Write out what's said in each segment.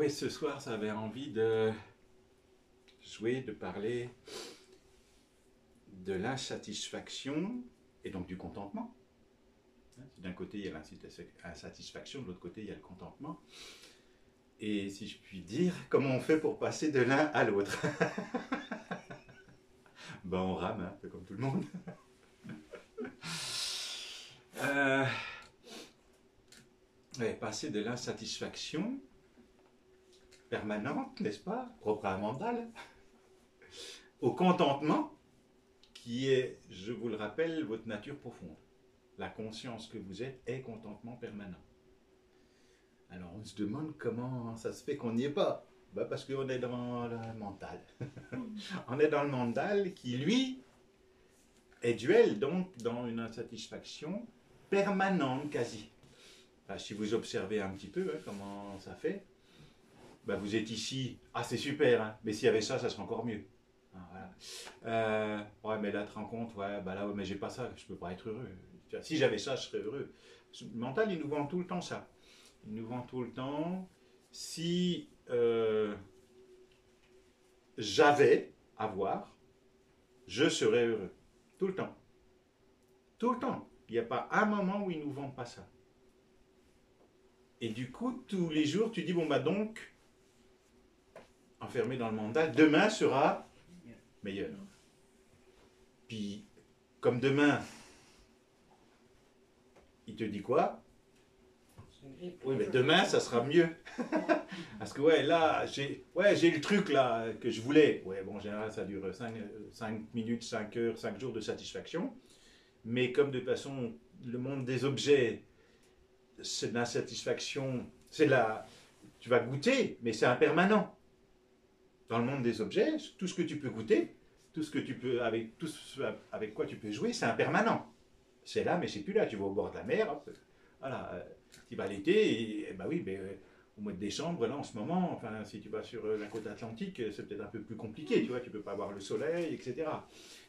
Oui, ce soir, ça avait envie de jouer, de parler de l'insatisfaction et donc du contentement. D'un côté, il y a l'insatisfaction, de l'autre côté, il y a le contentement. Et si je puis dire, comment on fait pour passer de l'un à l'autre? Ben, on rame, un peu comme tout le monde. Ouais, passer de l'insatisfaction permanente, n'est-ce pas, propre à Mandal, au contentement, qui est, je vous le rappelle, votre nature profonde. La conscience que vous êtes est contentement permanent. Alors on se demande comment ça se fait qu'on n'y est pas. Ben parce qu'on est dans le mental. On est dans le mental qui, lui, est duel, donc dans une insatisfaction permanente quasi. Enfin, si vous observez un petit peu comment ça fait, ben vous êtes ici, ah c'est super, hein, mais s'il y avait ça, ça serait encore mieux. Ah, voilà. Ouais, mais là, tu te rends compte, ouais, bah là, mais j'ai pas ça, je peux pas être heureux. Si j'avais ça, je serais heureux. Le mental, il nous vend tout le temps ça. Il nous vend tout le temps. Si j'avais à voir, je serais heureux. Tout le temps. Tout le temps. Il n'y a pas un moment où il ne nous vend pas ça. Et du coup, tous les jours, tu dis, bon, bah donc, enfermé dans le mental, demain sera meilleur. Puis, comme demain, il te dit quoi? Oui, mais demain, ça sera mieux. Parce que, ouais, là, j'ai le truc, là, que je voulais. Ouais, bon, en général, ça dure 5 minutes, 5 heures, 5 jours de satisfaction. Mais comme de toute façon, le monde des objets, c'est de l'insatisfaction, c'est la... Tu vas goûter, mais c'est impermanent. Dans le monde des objets, tout ce que tu peux goûter, tout ce que tu peux, avec quoi tu peux jouer, c'est impermanent. C'est là, mais c'est plus là. Tu vas au bord de la mer, hop, voilà, tu vas l'été, et bah oui, mais au mois de décembre, là, en ce moment, enfin, si tu vas sur la côte atlantique, c'est peut-être un peu plus compliqué, tu vois, tu peux pas voir le soleil, etc.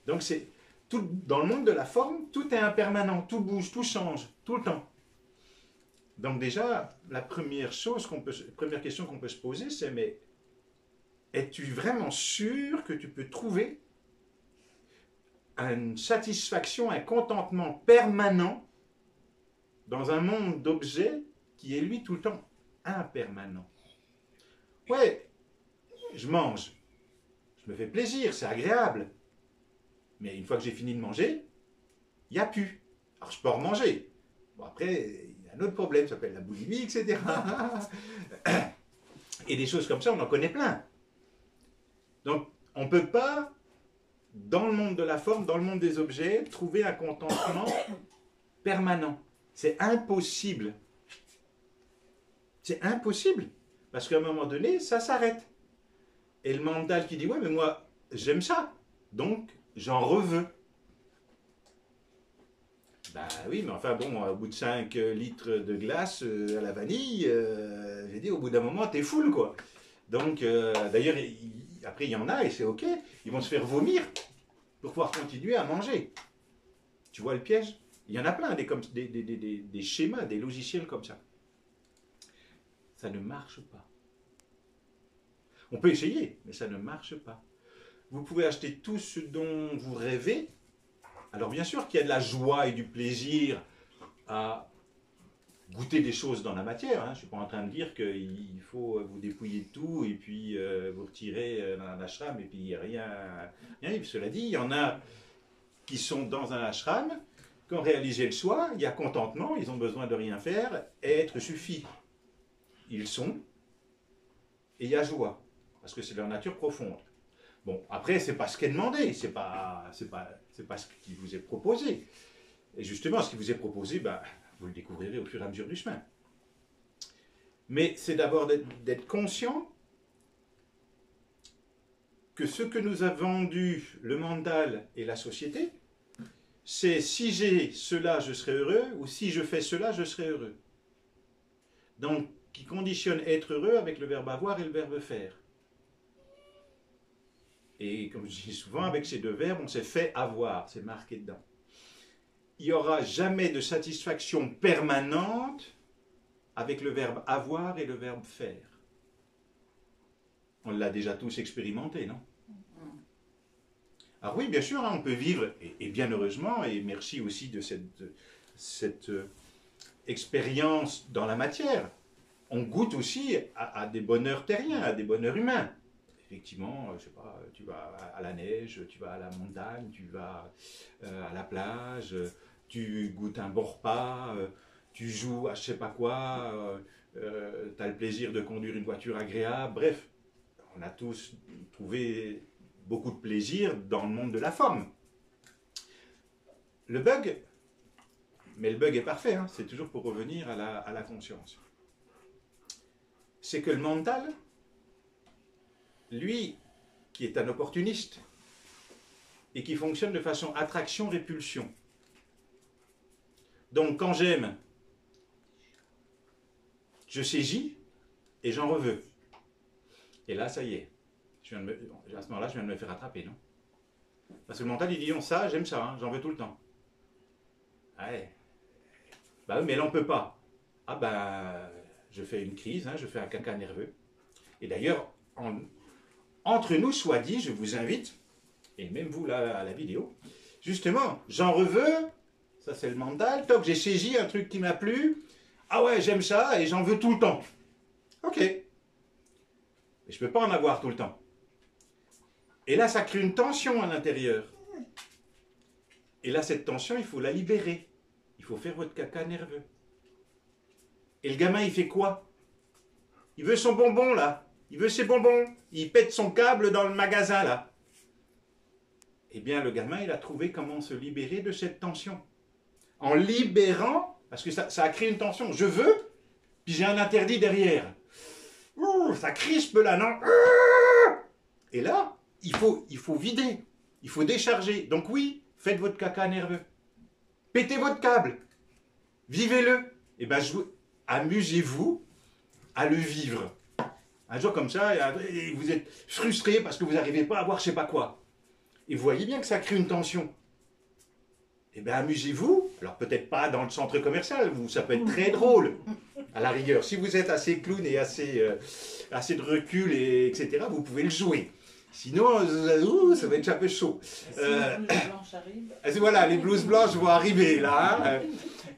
Donc c'est tout, dans le monde de la forme, tout est impermanent, tout bouge, tout change, tout le temps. Donc déjà, la première question qu'on peut se poser, c'est mais es-tu vraiment sûr que tu peux trouver une satisfaction, un contentement permanent dans un monde d'objets qui est lui tout le temps impermanent? Ouais, je mange, je me fais plaisir, c'est agréable. Mais une fois que j'ai fini de manger, il n'y a plus. Alors je peux en manger. Bon après, il y a un autre problème, ça s'appelle la boulimie, etc. Et des choses comme ça, on en connaît plein. Donc on ne peut pas, dans le monde de la forme, dans le monde des objets, trouver un contentement permanent. C'est impossible. C'est impossible. Parce qu'à un moment donné, ça s'arrête. Et le mental qui dit, ouais, mais moi, j'aime ça. Donc, j'en reveux. Bah oui, mais enfin bon, au bout de 5 litres de glace à la vanille, j'ai dit, au bout d'un moment, t'es full, quoi. Donc, d'ailleurs, après, il y en a, et c'est ok, ils vont se faire vomir pour pouvoir continuer à manger. Tu vois le piège? Il y en a plein, des schémas, des logiciels comme ça. Ça ne marche pas. On peut essayer, mais ça ne marche pas. Vous pouvez acheter tout ce dont vous rêvez. Alors bien sûr qu'il y a de la joie et du plaisir à goûter des choses dans la matière. Je ne suis pas en train de dire qu'il faut vous dépouiller de tout et puis vous retirer dans un ashram et puis rien. Cela dit, il y en a qui sont dans un ashram, qui ont réalisé le soi, il y a contentement, ils ont besoin de rien faire, et être suffit. Ils sont, et il y a joie, parce que c'est leur nature profonde. Bon, après, c'est pas ce qui est demandé, c'est pas ce qui vous est proposé. Et justement, ce qui vous est proposé, bah, vous le découvrirez au fur et à mesure du chemin. Mais c'est d'abord d'être conscient que ce que nous a vendu le mental et la société, c'est si j'ai cela, je serai heureux, ou si je fais cela, je serai heureux. Donc, qui conditionne être heureux avec le verbe avoir et le verbe faire. Et comme je dis souvent, avec ces deux verbes, on s'est fait avoir, c'est marqué dedans. Il n'y aura jamais de satisfaction permanente avec le verbe avoir et le verbe faire. On l'a déjà tous expérimenté, non? Alors oui, bien sûr, hein, on peut vivre, et bien heureusement, et merci aussi de cette expérience dans la matière. On goûte aussi à des bonheurs terriens, à des bonheurs humains. Effectivement, je sais pas, tu vas à la neige, tu vas à la montagne, tu vas à la plage, tu goûtes un bon repas, tu joues à je sais pas quoi, tu as le plaisir de conduire une voiture agréable, bref, on a tous trouvé beaucoup de plaisir dans le monde de la forme. Le bug, mais le bug est parfait, hein, c'est toujours pour revenir à la conscience. C'est que le mental, lui, qui est un opportuniste, et qui fonctionne de façon attraction-répulsion. Donc quand j'aime, je saisis et j'en reveux. Et là, ça y est. À ce moment-là, je viens de me faire attraper, non? Parce que le mental, il dit, ça, j'aime ça, hein, j'en veux tout le temps. Ouais. Bah oui, mais là, on ne peut pas. Ah ben, je fais une crise, hein, je fais un caca nerveux. Et d'ailleurs, entre nous, soit dit, je vous invite, et même vous là à la vidéo, justement, j'en reveux, ça c'est le mental, toc, j'ai saisi un truc qui m'a plu, ah ouais, j'aime ça, et j'en veux tout le temps. Ok. Mais je ne peux pas en avoir tout le temps. Et là, ça crée une tension à l'intérieur. Et là, cette tension, il faut la libérer. Il faut faire votre caca nerveux. Et le gamin, il fait quoi? Il veut son bonbon, là. Il veut ses bonbons. Il pète son câble dans le magasin, là. Eh bien, le gamin, il a trouvé comment se libérer de cette tension. En libérant, parce que ça a créé une tension. Je veux, puis j'ai un interdit derrière. Ouh, ça crispe, là, non? Et là, il faut vider. Il faut décharger. Donc oui, faites votre caca nerveux. Pétez votre câble. Vivez-le. Et bien, amusez-vous à le vivre. Un jour comme ça, vous êtes frustré parce que vous n'arrivez pas à voir je ne sais pas quoi. Et vous voyez bien que ça crée une tension. Eh bien, amusez-vous. Alors, peut-être pas dans le centre commercial, ça peut être très drôle, à la rigueur. Si vous êtes assez clown et assez de recul, etc., vous pouvez le jouer. Sinon, ça va être un peu chaud. Si les blouses blanches arrivent. Voilà, les blouses blanches vont arriver, là.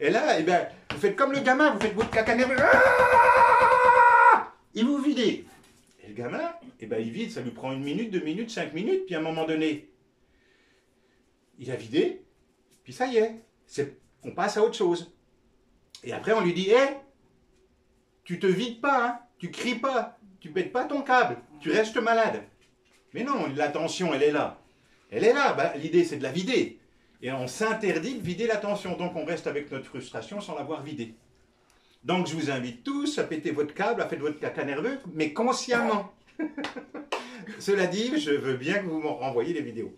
Et là, eh bien, vous faites comme le gamin, vous faites votre caca nerveux. Et vous videz. Et le gamin, eh ben, il vide, ça lui prend 1 minute, 2 minutes, 5 minutes, puis à un moment donné, il a vidé, puis ça y est, on passe à autre chose. Et après, on lui dit, hé, tu te vides pas, hein, tu cries pas, tu pètes pas ton câble, tu restes malade. Mais non, la tension, elle est là. Elle est là, bah, l'idée c'est de la vider. Et on s'interdit de vider la tension, donc on reste avec notre frustration sans l'avoir vidée. Donc je vous invite tous à péter votre câble, à faire votre caca nerveux, mais consciemment. Cela dit, je veux bien que vous m'en renvoyiez les vidéos.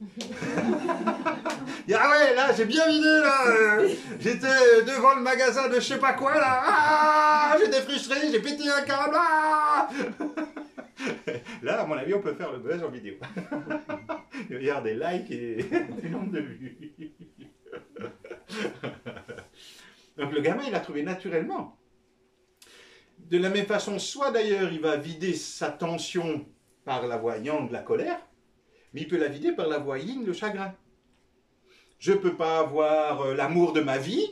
Ah ouais, là, j'ai bien vidé, là. J'étais devant le magasin de je sais pas quoi, là. Ah, j'étais frustré, j'ai pété un câble. Ah. Là, à mon avis, on peut faire le buzz en vidéo. Il y a des likes et du nombre de vues. Donc le gamin, il a trouvé naturellement. De la même façon, soit d'ailleurs, il va vider sa tension par la voie yang, la colère, mais il peut la vider par la voie yin, le chagrin. Je ne peux pas avoir l'amour de ma vie,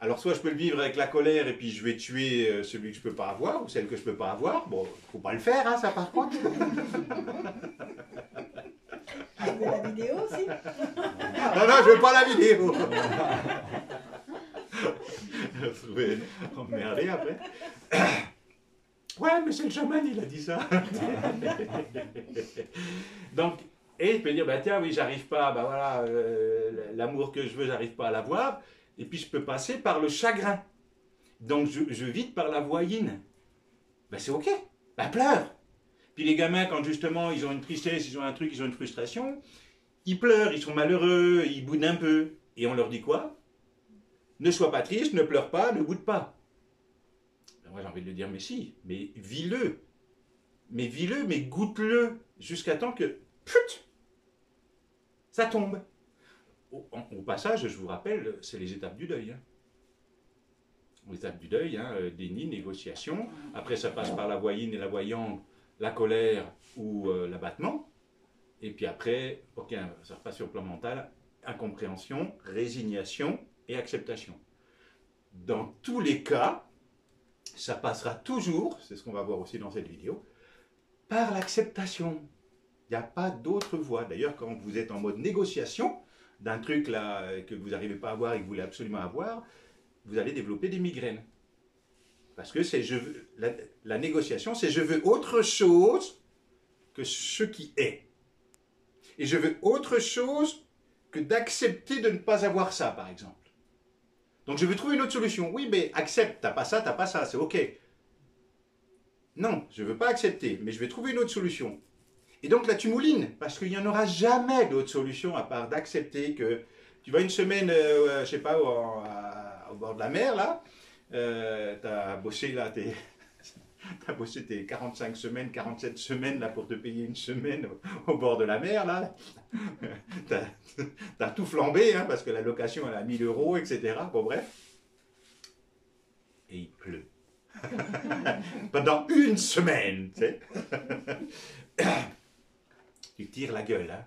alors soit je peux le vivre avec la colère et puis je vais tuer celui que je ne peux pas avoir ou celle que je ne peux pas avoir. Bon, il ne faut pas le faire, hein, ça par contre. Tu veux la vidéo aussi? Non, je ne veux pas la vidéo. Vous pouvez emmerder après. Ouais, mais c'est le chaman, il a dit ça. Donc, et je peux dire, bah tiens, oui, j'arrive pas, bah voilà, l'amour que je veux, j'arrive pas à l'avoir. Et puis je peux passer par le chagrin. Donc je vide par la voie yin. Ben c'est ok, ben pleure. Puis les gamins, quand justement ils ont une tristesse, ils ont un truc, ils ont une frustration, ils pleurent, ils sont malheureux, ils boudent un peu. Et on leur dit quoi? Ne sois pas triste, ne pleure pas, ne boude pas. Ben moi j'ai envie de lui dire, mais si, mais vis-le. Mais vis-le, mais goûte-le, jusqu'à temps que, put, ça tombe. Au passage, je vous rappelle, c'est les étapes du deuil. Hein. Les étapes du deuil, hein, déni, négociation. Après, ça passe par la voie yin et la voie yang la colère ou l'abattement. Et puis après, ok, ça repasse sur le plan mental, incompréhension, résignation et acceptation. Dans tous les cas, ça passera toujours, c'est ce qu'on va voir aussi dans cette vidéo, par l'acceptation. Il n'y a pas d'autre voie. D'ailleurs, quand vous êtes en mode négociation d'un truc là que vous n'arrivez pas à avoir et que vous voulez absolument avoir, vous allez développer des migraines. Parce que c'est la négociation, c'est je veux autre chose que ce qui est. Et je veux autre chose que d'accepter de ne pas avoir ça, par exemple. Donc je veux trouver une autre solution. Oui, mais accepte, t'as pas ça, c'est ok. Non, je ne veux pas accepter, mais je vais trouver une autre solution. Et donc là, tu moulines, parce qu'il n'y en aura jamais d'autre solution à part d'accepter que tu vas une semaine, je sais pas, au bord de la mer, là, tu as bossé là, t'as bossé tes 45 semaines, 47 semaines là, pour te payer une semaine au bord de la mer, là. T'as tout flambé, hein, parce que la location, elle a 1000 euros, etc. Bon, bref. Et il pleut. Pendant une semaine, tu sais. Tu tires la gueule, hein.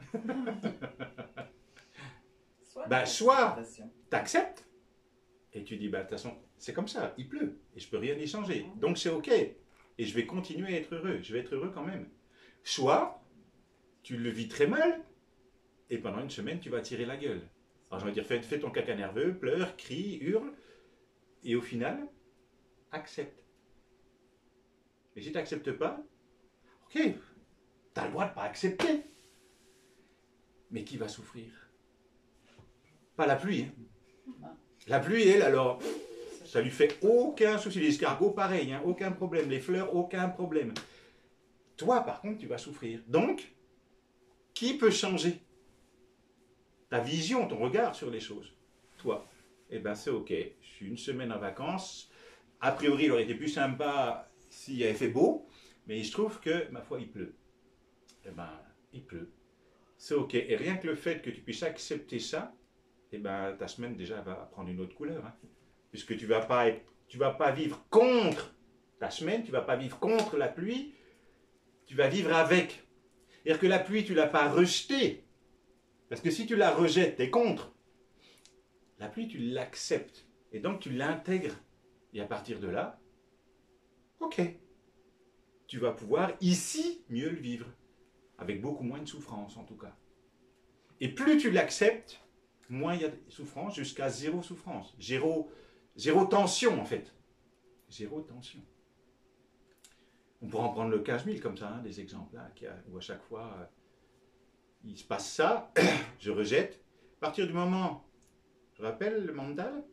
Soit t'acceptes, et tu dis, de toute façon, c'est comme ça, il pleut, et je peux rien y changer, donc c'est ok, et je vais continuer à être heureux, je vais être heureux quand même. Soit, tu le vis très mal, et pendant une semaine, tu vas tirer la gueule. Alors, je vais dire, fais ton caca nerveux, pleure, crie, hurle, et au final, accepte. Et si tu n'acceptes pas, ok, tu as le droit de ne pas accepter. Mais qui va souffrir? Pas la pluie. Hein. La pluie, elle, alors, ça lui fait aucun souci. Les escargots, pareil, hein, aucun problème. Les fleurs, aucun problème. Toi, par contre, tu vas souffrir. Donc, qui peut changer ta vision, ton regard sur les choses? Toi. Eh bien, c'est ok. Je suis une semaine en vacances. A priori, il aurait été plus sympa s'il avait fait beau. Mais il se trouve que, ma foi, il pleut. Eh bien, il pleut. C'est ok. Et rien que le fait que tu puisses accepter ça, eh ben, ta semaine déjà va prendre une autre couleur. Hein. Puisque tu vas pas vivre contre ta semaine, tu ne vas pas vivre contre la pluie, tu vas vivre avec. C'est-à-dire que la pluie, tu ne l'as pas rejetée. Parce que si tu la rejettes, tu es contre. La pluie, tu l'acceptes. Et donc tu l'intègres. Et à partir de là, ok. Tu vas pouvoir ici mieux le vivre. Avec beaucoup moins de souffrance en tout cas. Et plus tu l'acceptes, moins il y a de souffrance, jusqu'à zéro souffrance. Zéro tension en fait. Zéro tension. On pourra en prendre le 15 000 comme ça, hein, des exemples, là, où à chaque fois, il se passe ça, je rejette. À partir du moment, je rappelle le mental,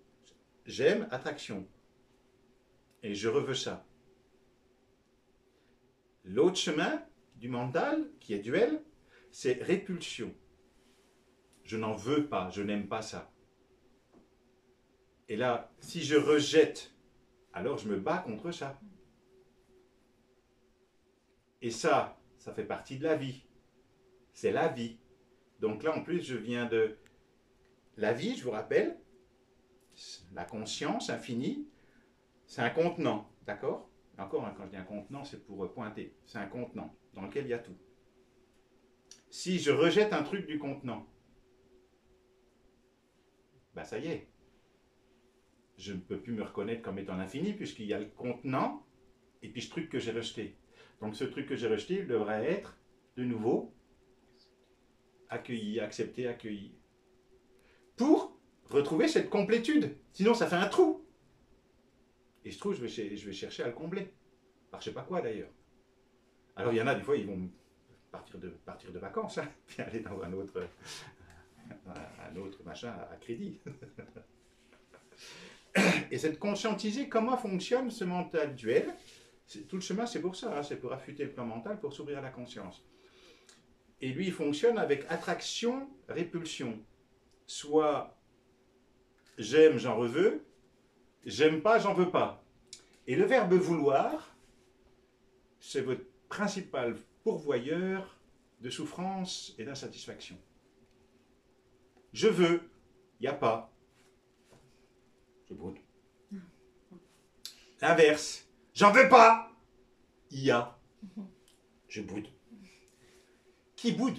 j'aime attraction. Et je reveux ça. L'autre chemin du mental, qui est duel, c'est répulsion. Je n'en veux pas, je n'aime pas ça. Et là, si je rejette, alors je me bats contre ça. Et ça fait partie de la vie. C'est la vie. Donc là, en plus, je viens de... La vie, je vous rappelle, la conscience infinie, c'est un contenant, d'accord? Encore, hein, quand je dis un contenant, c'est pour pointer. C'est un contenant dans lequel il y a tout. Si je rejette un truc du contenant, ben ça y est. Je ne peux plus me reconnaître comme étant l'infini puisqu'il y a le contenant et puis ce truc que j'ai rejeté. Donc ce truc que j'ai rejeté, il devrait être de nouveau accueilli, accepté, accueilli. Pour retrouver cette complétude. Sinon ça fait un trou. Et ce trou, je vais chercher à le combler. Par je ne sais pas quoi d'ailleurs. Alors il y en a des fois, ils vont partir de vacances, hein, puis aller dans un autre machin à crédit. Et c'est de conscientiser comment fonctionne ce mental duel. Tout le chemin, c'est pour ça, hein, c'est pour affûter le plan mental, pour s'ouvrir à la conscience. Et lui, il fonctionne avec attraction, répulsion. Soit j'aime, j'en veux, j'aime pas, j'en veux pas. Et le verbe vouloir, c'est votre principal pourvoyeur de souffrance et d'insatisfaction. Je veux, il n'y a pas. Je boude. L'inverse, j'en veux pas, il y a. Je boude. Qui boude?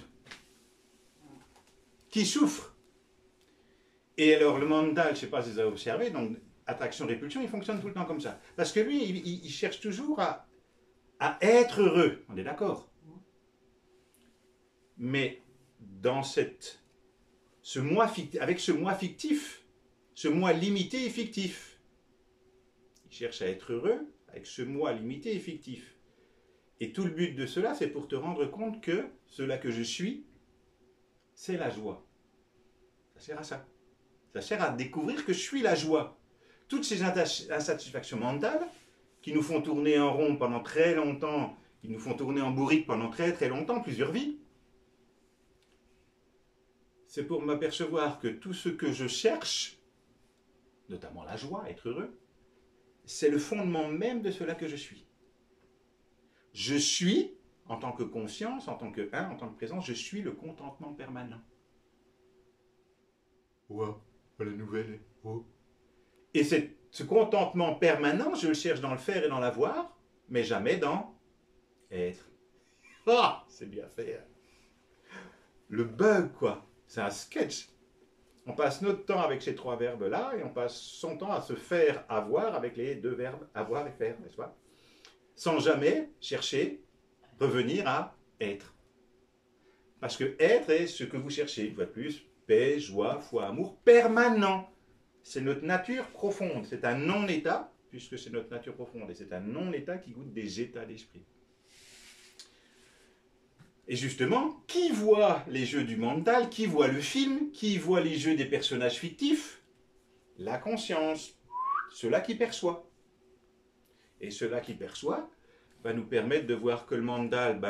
Qui souffre? Et alors, le mental, je ne sais pas si vous avez observé, donc attraction-répulsion, il fonctionne tout le temps comme ça. Parce que lui, il cherche toujours à être heureux. On est d'accord? Mais dans avec ce moi fictif, ce moi limité et fictif, il cherche à être heureux avec ce moi limité et fictif. Et tout le but de cela, c'est pour te rendre compte que cela que je suis, c'est la joie. Ça sert à ça. Ça sert à découvrir que je suis la joie. Toutes ces insatisfactions mentales qui nous font tourner en rond pendant très longtemps, qui nous font tourner en bourrique pendant très très longtemps, plusieurs vies, c'est pour m'apercevoir que tout ce que je cherche, notamment la joie, être heureux, c'est le fondement même de cela que je suis. Je suis, en tant que conscience, en tant que en tant que présence, je suis le contentement permanent. Wow, la nouvelle. Oh. Et ce contentement permanent, je le cherche dans le faire et dans l'avoir, mais jamais dans être. Ah, c'est bien fait. Le bug, quoi. C'est un sketch. On passe notre temps avec ces trois verbes-là et on passe son temps à se faire avoir avec les deux verbes avoir et faire, n'est-ce pas? Sans jamais chercher, revenir à être. Parce que être est ce que vous cherchez, une fois de plus, paix, joie, foi, amour, permanent. C'est notre nature profonde. C'est un non-état, puisque c'est notre nature profonde, et c'est un non-état qui goûte des états d'esprit. Et justement, qui voit les jeux du mental, qui voit le film, qui voit les jeux des personnages fictifs? La conscience, cela qui perçoit. Et cela qui perçoit va nous permettre de voir que le mental,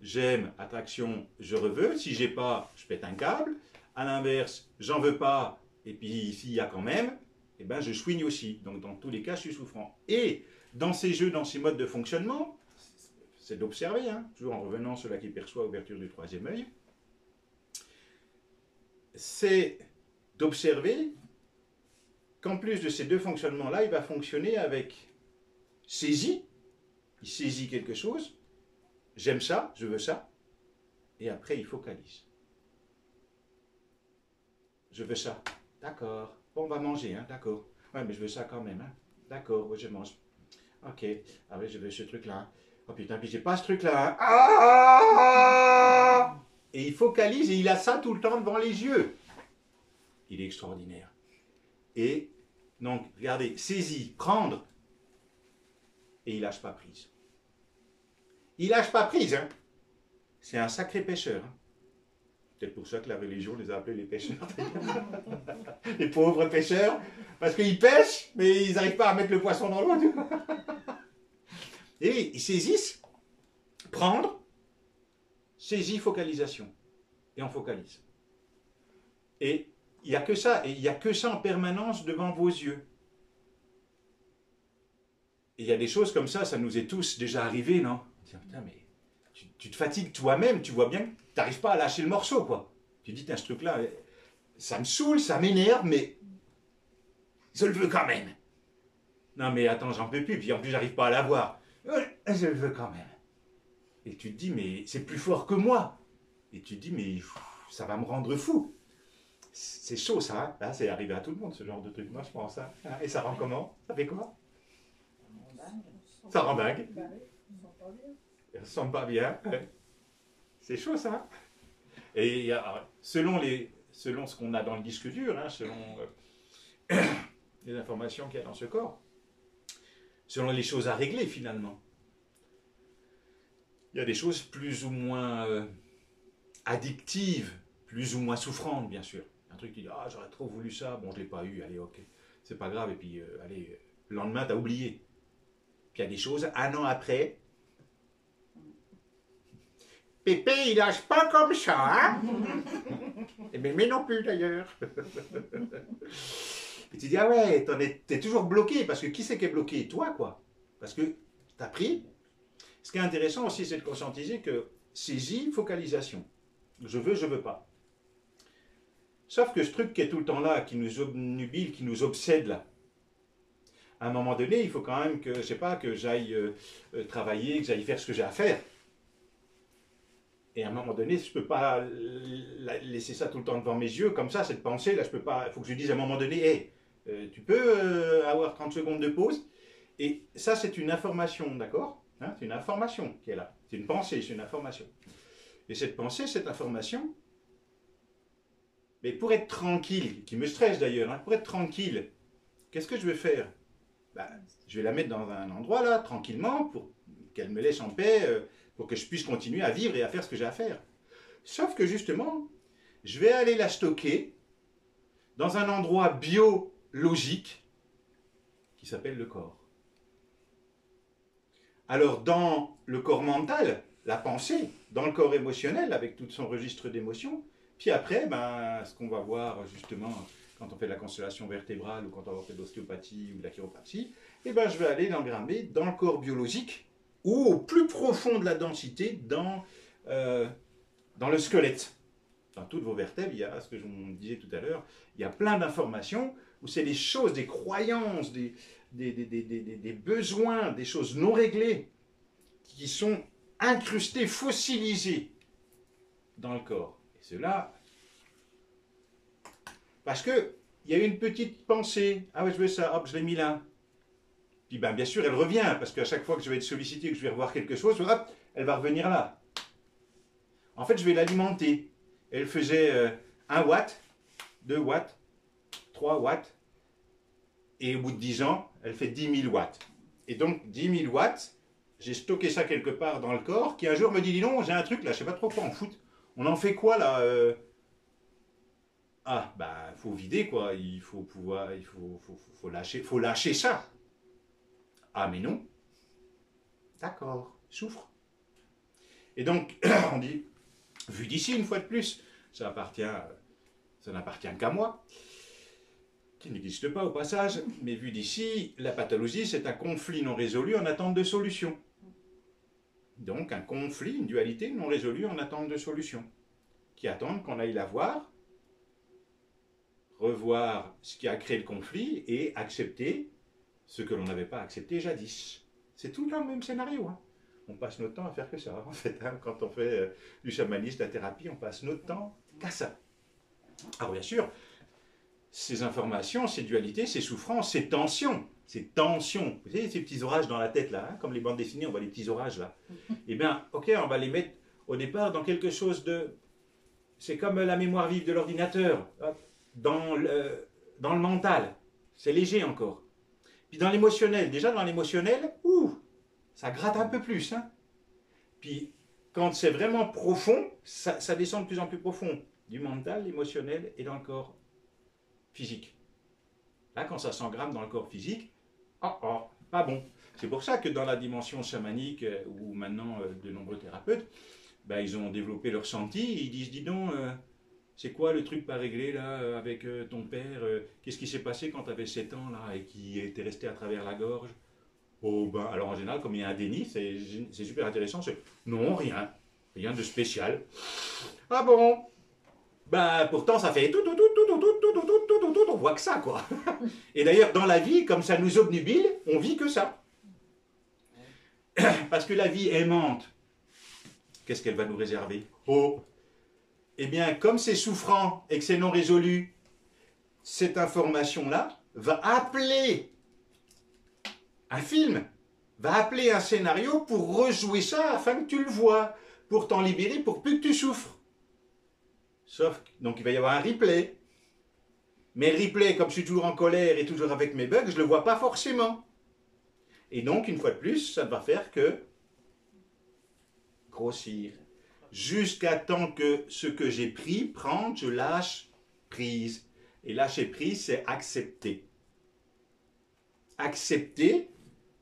j'aime, attraction, je reveux. Si j'ai pas, je pète un câble. À l'inverse, j'en veux pas, et puis s'il y a quand même, je chouigne aussi. Donc dans tous les cas, je suis souffrant. Et dans ces jeux, dans ces modes de fonctionnement, c'est d'observer, toujours en revenant sur cela qui perçoit, ouverture du troisième œil, c'est d'observer qu'en plus de ces deux fonctionnements-là, il va fonctionner avec saisie, il saisit quelque chose, j'aime ça, je veux ça, et après il focalise. Je veux ça, d'accord, bon, on va manger, d'accord, ouais, mais je veux ça quand même, d'accord, ouais, je mange, ok, ah oui, je veux ce truc-là, oh putain, puis j'ai pas ce truc-là, et il focalise et il a ça tout le temps devant les yeux. Il est extraordinaire. Et donc, regardez, saisie, prendre, et il lâche pas prise. Il lâche pas prise, C'est un sacré pêcheur. Peut-être pour ça que la religion les a appelés les pêcheurs. Les pauvres pêcheurs, parce qu'ils pêchent, mais ils n'arrivent pas à mettre le poisson dans l'eau. Et ils saisissent, prendre, saisie, focalisation. Et on focalise. Et il n'y a que ça, et il n'y a que ça en permanence devant vos yeux. Et il y a des choses comme ça nous est tous déjà arrivé, non? Putain, mais tu te fatigues toi-même, tu vois bien que tu n'arrives pas à lâcher le morceau, quoi. Tu dis, tiens, ce truc-là, ça me saoule, ça m'énerve, mais je le veux quand même. Non, mais attends, j'en peux plus, puis en plus, j'arrive pas à l'avoir. Je le veux quand même. Et tu te dis, mais c'est plus fort que moi. Et tu te dis, mais ça va me rendre fou. C'est chaud, ça. Là, c'est arrivé à tout le monde, ce genre de truc, moi, je pense. Et ça rend comment? Ça fait quoi? Ça rend dingue. Ça ne sent pas bien. C'est chaud, ça. Et selon ce qu'on a dans le disque dur, selon les informations qu'il y a dans ce corps, selon les choses à régler, finalement, il y a des choses plus ou moins addictives, plus ou moins souffrantes, bien sûr. Un truc qui dit, j'aurais trop voulu ça, bon, je ne l'ai pas eu, allez, ok, c'est pas grave, et puis, allez, le lendemain, tu as oublié. Puis il y a des choses, un an après, Pépé, il lâche pas comme ça, Et mais non plus, d'ailleurs. Et tu dis, ah ouais, t'es toujours bloqué, parce que qui c'est qui est bloqué? Toi, quoi. Parce que t'as pris. Ce qui est intéressant aussi, c'est de conscientiser que saisie, focalisation. Je veux pas. Sauf que ce truc qui est tout le temps là, qui nous obnubile, qui nous obsède là, à un moment donné, il faut quand même que, je sais pas, que j'aille travailler, que j'aille faire ce que j'ai à faire. Et à un moment donné, je ne peux pas laisser ça tout le temps devant mes yeux, comme ça, cette pensée, là, je peux pas. Il faut que je dise à un moment donné, hey, tu peux avoir 30 secondes de pause. Et ça, c'est une information, d'accord, hein, c'est une information qui est là. C'est une pensée, c'est une information. Et cette pensée, cette information, mais pour être tranquille, qui me stresse d'ailleurs, hein, pour être tranquille, qu'est-ce que je vais faire? Ben, je vais la mettre dans un endroit là, tranquillement, pour qu'elle me laisse en paix, pour que je puisse continuer à vivre et à faire ce que j'ai à faire. Sauf que justement, je vais aller la stocker dans un endroit biologique qui s'appelle le corps. Alors dans le corps mental, la pensée, dans le corps émotionnel, avec tout son registre d'émotions, puis après, ben, ce qu'on va voir justement quand on fait de la constellation vertébrale ou quand on fait de l'ostéopathie ou de la chiropratie, eh ben, je vais aller l'engrammer dans le corps biologique ou au plus profond de la densité, dans le squelette. Dans toutes vos vertèbres, il y a ce que je vous disais tout à l'heure, il y a plein d'informations où c'est des choses, des croyances, des besoins, des choses non réglées qui sont incrustées, fossilisées dans le corps. Et cela, parce qu'il y a une petite pensée, ah ouais, je veux ça, hop, je l'ai mis là. Puis ben, bien sûr, elle revient, parce qu'à chaque fois que je vais être sollicité, que je vais revoir quelque chose, hop, elle va revenir là. En fait, je vais l'alimenter. Elle faisait 1 watt, 2 watts, 3 watts, et au bout de 10 ans, elle fait 10 000 watts. Et donc, 10 000 watts, j'ai stocké ça quelque part dans le corps, qui un jour me dit, dis non, j'ai un truc là, je sais pas trop quoi en foutre. On en fait quoi là Ah, bah, faut vider quoi, il faut pouvoir, faut lâcher ça. Ah, mais non. D'accord, souffre. Et donc, on dit, vu d'ici, une fois de plus, ça n'appartient qu'à moi, qui n'existe pas au passage, mais vu d'ici, la pathologie, c'est un conflit non résolu en attente de solution. Donc, un conflit, une dualité non résolue en attente de solution, qui attendent qu'on aille la voir, revoir ce qui a créé le conflit et accepter ce que l'on n'avait pas accepté jadis. C'est tout le temps le même scénario. Hein. On passe notre temps à faire que ça, en fait. Hein. Quand on fait du chamanisme, de la thérapie, on passe notre temps qu'à ça. Alors bien sûr, ces informations, ces dualités, ces souffrances, ces tensions, vous savez, ces petits orages dans la tête, là, hein, comme les bandes dessinées, on voit les petits orages, là. Eh bien, ok, on va les mettre au départ dans quelque chose de... C'est comme la mémoire vive de l'ordinateur, dans le mental. C'est léger encore. Puis dans l'émotionnel, déjà dans l'émotionnel, ça gratte un peu plus. Hein. Puis quand c'est vraiment profond, ça descend de plus en plus profond. Du mental, l'émotionnel et dans le corps physique. Là, quand ça s'engramme dans le corps physique, pas bon. C'est pour ça que dans la dimension chamanique, où maintenant de nombreux thérapeutes, ben, ils ont développé leur senti, ils disent, dis donc, c'est quoi le truc pas réglé là avec ton père, qu'est-ce qui s'est passé quand tu avais 7 ans là et qui était resté à travers la gorge? Oh ben, alors en général, comme il y a un déni, c'est super intéressant, c'est non, rien de spécial. Ah bon? Ben pourtant ça fait tout, on voit que ça quoi. Et d'ailleurs dans la vie, comme ça nous obnubile, on vit que ça. Parce que la vie aimante, qu'est-ce qu'elle va nous réserver? Eh bien, comme c'est souffrant et que c'est non résolu, cette information-là va appeler un film, va appeler un scénario pour rejouer ça afin que tu le vois, pour t'en libérer, pour plus que tu souffres. Sauf que, donc il va y avoir un replay. Mais le replay, comme je suis toujours en colère et toujours avec mes bugs, je ne le vois pas forcément. Et donc, une fois de plus, ça ne va faire que grossir. Jusqu'à temps que ce que j'ai pris, prendre, je lâche prise. Et lâcher prise, c'est accepter. Accepter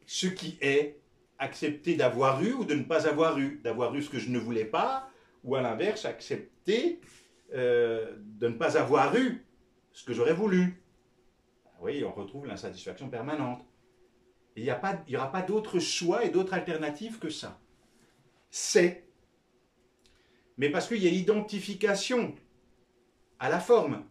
ce qui est. Accepter d'avoir eu ou de ne pas avoir eu. D'avoir eu ce que je ne voulais pas, ou à l'inverse, accepter de ne pas avoir eu ce que j'aurais voulu. Oui, on retrouve l'insatisfaction permanente. Et il n'y aura pas d'autre choix et d'autre alternative que ça. C'est. Mais parce qu'il y a identification à la forme.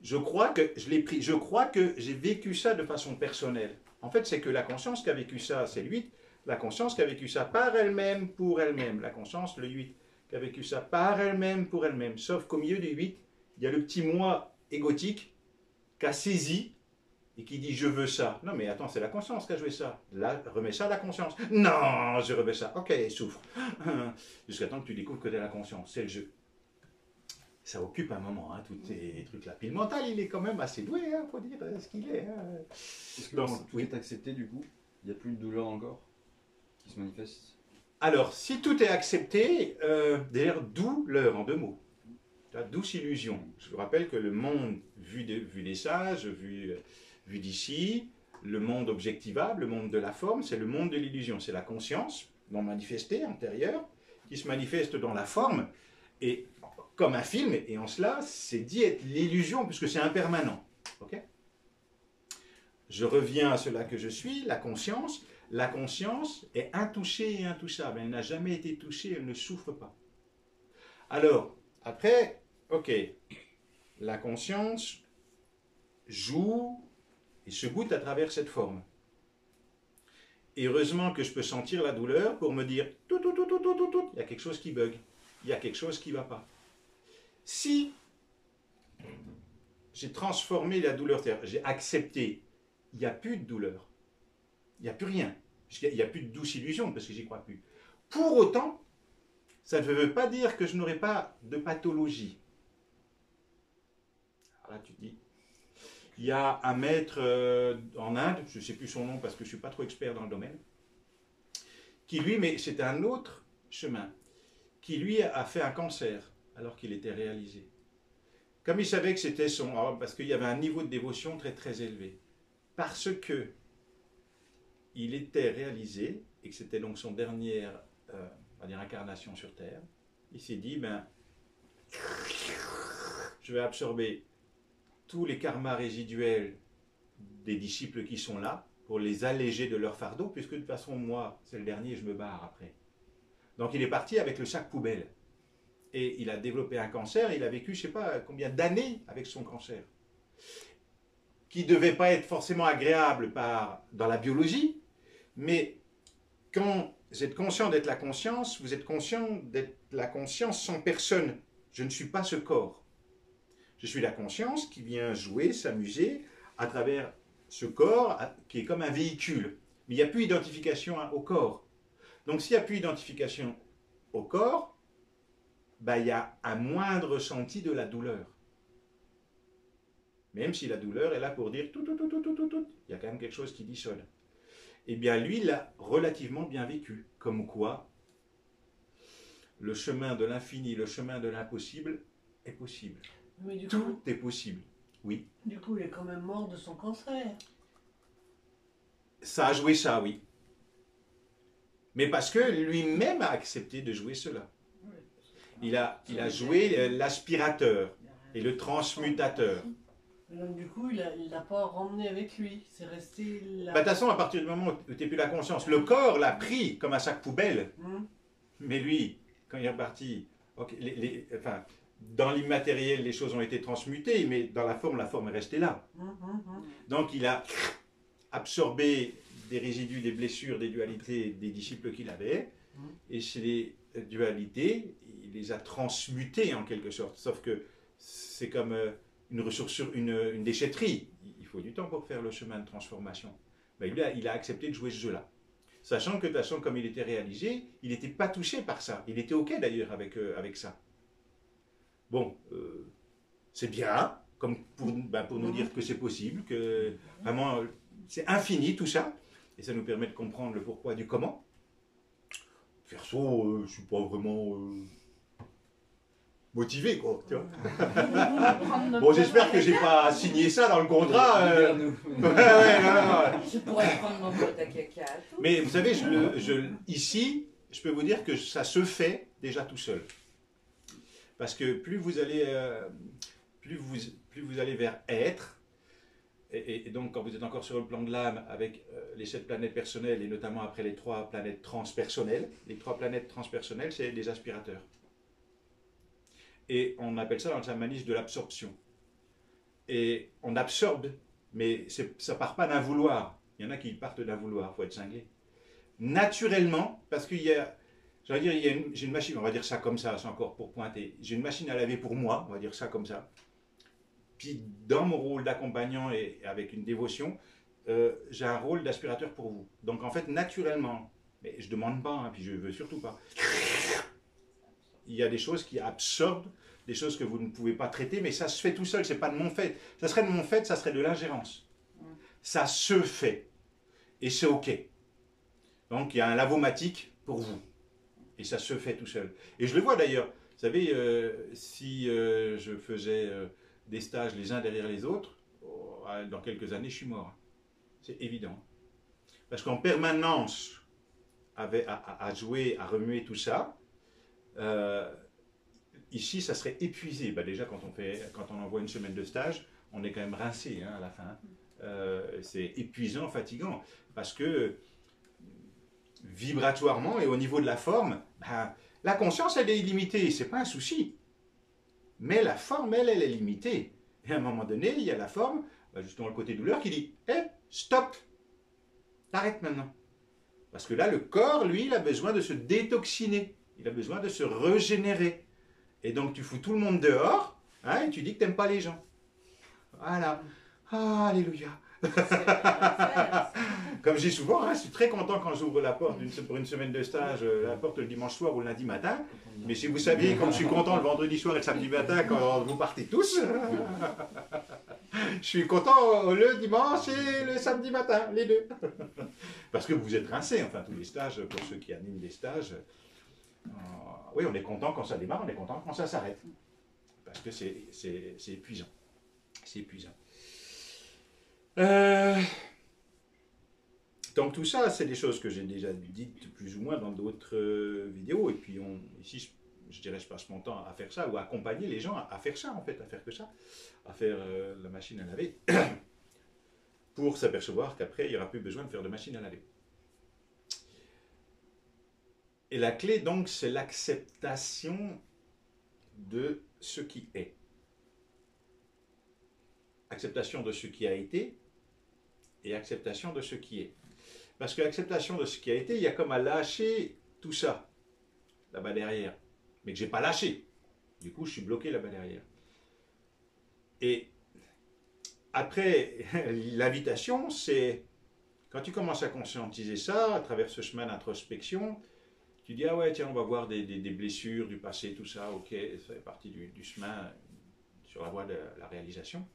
Je crois que je l'ai pris, je crois que j'ai vécu ça de façon personnelle. En fait, c'est que la conscience qui a vécu ça, c'est le 8. La conscience qui a vécu ça par elle-même, pour elle-même. La conscience, le 8. qui a vécu ça par elle-même, pour elle-même. Sauf qu'au milieu du 8, il y a le petit moi égotique qui a saisi et qui dit je veux ça. Non mais attends, c'est la conscience qui a joué ça. Là, remets ça à la conscience. Non, je remets ça. Ok, souffre. Jusqu'à temps que tu découvres que t'es la conscience. C'est le jeu. Ça occupe un moment, hein, tous ces trucs-là. Puis le mental, il est quand même assez doué, il faut dire ce qu'il est. Hein. Est-ce que quand tout est accepté, du coup, il n'y a plus de douleur dans le corps qui se manifeste? Alors, si tout est accepté, d'ailleurs, douleur en 2 mots. La douce illusion. Je vous rappelle que le monde, vu des sages, vu d'ici, le monde objectivable, le monde de la forme, c'est le monde de l'illusion. C'est la conscience non manifestée, antérieure, qui se manifeste dans la forme. Et comme un film, et en cela, c'est dit être l'illusion, puisque c'est impermanent. Okay, je reviens à cela que je suis, la conscience. La conscience est intouchée et intouchable. Elle n'a jamais été touchée, elle ne souffre pas. Alors, après, ok, la conscience joue et se goûte à travers cette forme. Et heureusement que je peux sentir la douleur pour me dire, tout, il y a quelque chose qui bug, il y a quelque chose qui ne va pas. Si j'ai transformé la douleur, j'ai accepté, il n'y a plus de douleur, il n'y a plus rien, il n'y a plus de douce illusion parce que j'y crois plus. Pour autant, ça ne veut pas dire que je n'aurai pas de pathologie. Alors là, tu te dis, il y a un maître en Inde, je ne sais plus son nom parce que je ne suis pas trop expert dans le domaine, qui lui, mais c'est un autre chemin, qui lui a fait un cancer alors qu'il était réalisé. Comme il savait que c'était son... parce qu'il y avait un niveau de dévotion très très élevé. Parce que il était réalisé, et que c'était donc son dernière on va dire incarnation sur Terre, il s'est dit, ben, je vais absorber tous les karmas résiduels des disciples qui sont là, pour les alléger de leur fardeau, puisque de toute façon, moi, c'est le dernier, je me barre après. Donc il est parti avec le sac poubelle. Et il a développé un cancer, il a vécu je ne sais pas combien d'années avec son cancer, qui ne devait pas être forcément agréable dans la biologie, mais quand vous êtes conscient d'être la conscience, vous êtes conscient d'être la conscience sans personne. Je ne suis pas ce corps. Je suis la conscience qui vient jouer, s'amuser à travers ce corps qui est comme un véhicule. Mais il n'y a plus d'identification au corps. Donc s'il n'y a plus d'identification au corps, ben, il y a un moindre ressenti de la douleur. Même si la douleur est là pour dire tout, il y a quand même quelque chose qui dissonne. Eh bien, lui, il l'a relativement bien vécu. Comme quoi, le chemin de l'infini, le chemin de l'impossible est possible. Mais du tout coup, est possible. Oui. Du coup, il est quand même mort de son cancer. Ça a joué ça, oui. Mais parce que lui-même a accepté de jouer cela. Il a joué l'aspirateur et le transmutateur. Donc du coup, il l'a pas ramené avec lui. C'est resté là. De toute façon, à partir du moment où tu n'es plus la conscience, le corps l'a pris comme un sac poubelle. Mais lui, quand il est reparti, enfin, dans l'immatériel, les choses ont été transmutées, mais dans la forme est restée là. Donc il a absorbé des résidus, des blessures, des dualités des disciples qu'il avait, et ces dualités, il les a transmutées en quelque sorte. Sauf que c'est comme une ressource, une déchetterie. Il faut du temps pour faire le chemin de transformation. Mais il a accepté de jouer ce jeu-là. Sachant que de toute façon, comme il était réalisé, il n'était pas touché par ça. Il était OK d'ailleurs avec ça. Bon, c'est bien, comme pour nous dire que c'est possible, que vraiment, c'est infini tout ça. Et ça nous permet de comprendre le pourquoi du comment. Perso, je ne suis pas vraiment motivé, quoi. Tu vois. Bon, j'espère que je n'ai pas signé ça dans le contrat. Non. Je pourrais prendre mon pot à caca. Mais vous savez, ici, je peux vous dire que ça se fait déjà tout seul. Parce que plus vous allez vers être, et donc quand vous êtes encore sur le plan de l'âme avec les 7 planètes personnelles, et notamment après les 3 planètes transpersonnelles, les 3 planètes transpersonnelles, c'est des aspirateurs. Et on appelle ça dans le chamanisme de l'absorption. Et on absorbe, mais ça ne part pas d'un vouloir. Il y en a qui partent d'un vouloir, il faut être cinglé. Naturellement, parce qu'il y a... J'allais dire, j'ai une machine, on va dire ça comme ça, c'est encore pour pointer. J'ai une machine à laver pour moi, on va dire ça comme ça. Puis dans mon rôle d'accompagnant et avec une dévotion, j'ai un rôle d'aspirateur pour vous. Donc en fait, naturellement, mais je ne demande pas, hein, puis je ne veux surtout pas, il y a des choses qui absorbent, des choses que vous ne pouvez pas traiter, mais ça se fait tout seul, c'est pas de mon fait. Ça serait de mon fait, ça serait de l'ingérence. Ça se fait. Et c'est OK. Donc il y a un lavomatique pour vous. Et ça se fait tout seul. Et je le vois d'ailleurs. Vous savez, si je faisais des stages les uns derrière les autres, dans quelques années, je suis mort. C'est évident. Parce qu'en permanence, à jouer, à remuer tout ça, ici, ça serait épuisé. Bah, déjà, quand on envoie une semaine de stage, on est quand même rincé hein, à la fin. C'est épuisant, fatigant. Parce que vibratoirement et au niveau de la forme, ben, la conscience, elle est illimitée, c'est pas un souci. Mais la forme, elle est limitée. Et à un moment donné, il y a la forme, ben justement le côté douleur, qui dit « Hé, stop, t'arrêtes maintenant ». Parce que là, le corps, lui, il a besoin de se détoxiner, il a besoin de se régénérer. Et donc, tu fous tout le monde dehors, hein, et tu dis que t'aimes pas les gens. Voilà. Ah, alléluia. Comme je dis souvent, hein, je suis très content quand j'ouvre la porte pour une semaine de stage, la porte le dimanche soir ou le lundi matin. Mais si vous saviez comme je suis content le vendredi soir et le samedi matin quand vous partez tous, je suis content le dimanche et le samedi matin, les deux. Parce que vous êtes rincés, enfin tous les stages, pour ceux qui animent des stages. Oui, on est content quand ça démarre, on est content quand ça s'arrête. Parce que c'est épuisant. C'est épuisant. Donc tout ça, c'est des choses que j'ai déjà dites plus ou moins dans d'autres vidéos. Et puis ici, je dirais, je passe mon temps à faire ça, ou à accompagner les gens à faire ça, en fait, à faire que ça, à faire la machine à laver, pour s'apercevoir qu'après, il n'y aura plus besoin de faire de machine à laver. Et la clé, donc, c'est l'acceptation de ce qui est. Acceptation de ce qui a été, et acceptation de ce qui est. Parce que l'acceptation de ce qui a été, il y a comme à lâcher tout ça, là-bas derrière. Mais que je n'ai pas lâché. Du coup, je suis bloqué là-bas derrière. Et après, l'invitation, c'est, quand tu commences à conscientiser ça, à travers ce chemin d'introspection, tu dis, ah ouais, tiens, on va voir des blessures du passé, tout ça, ok, ça fait partie du chemin sur la voie de la réalisation.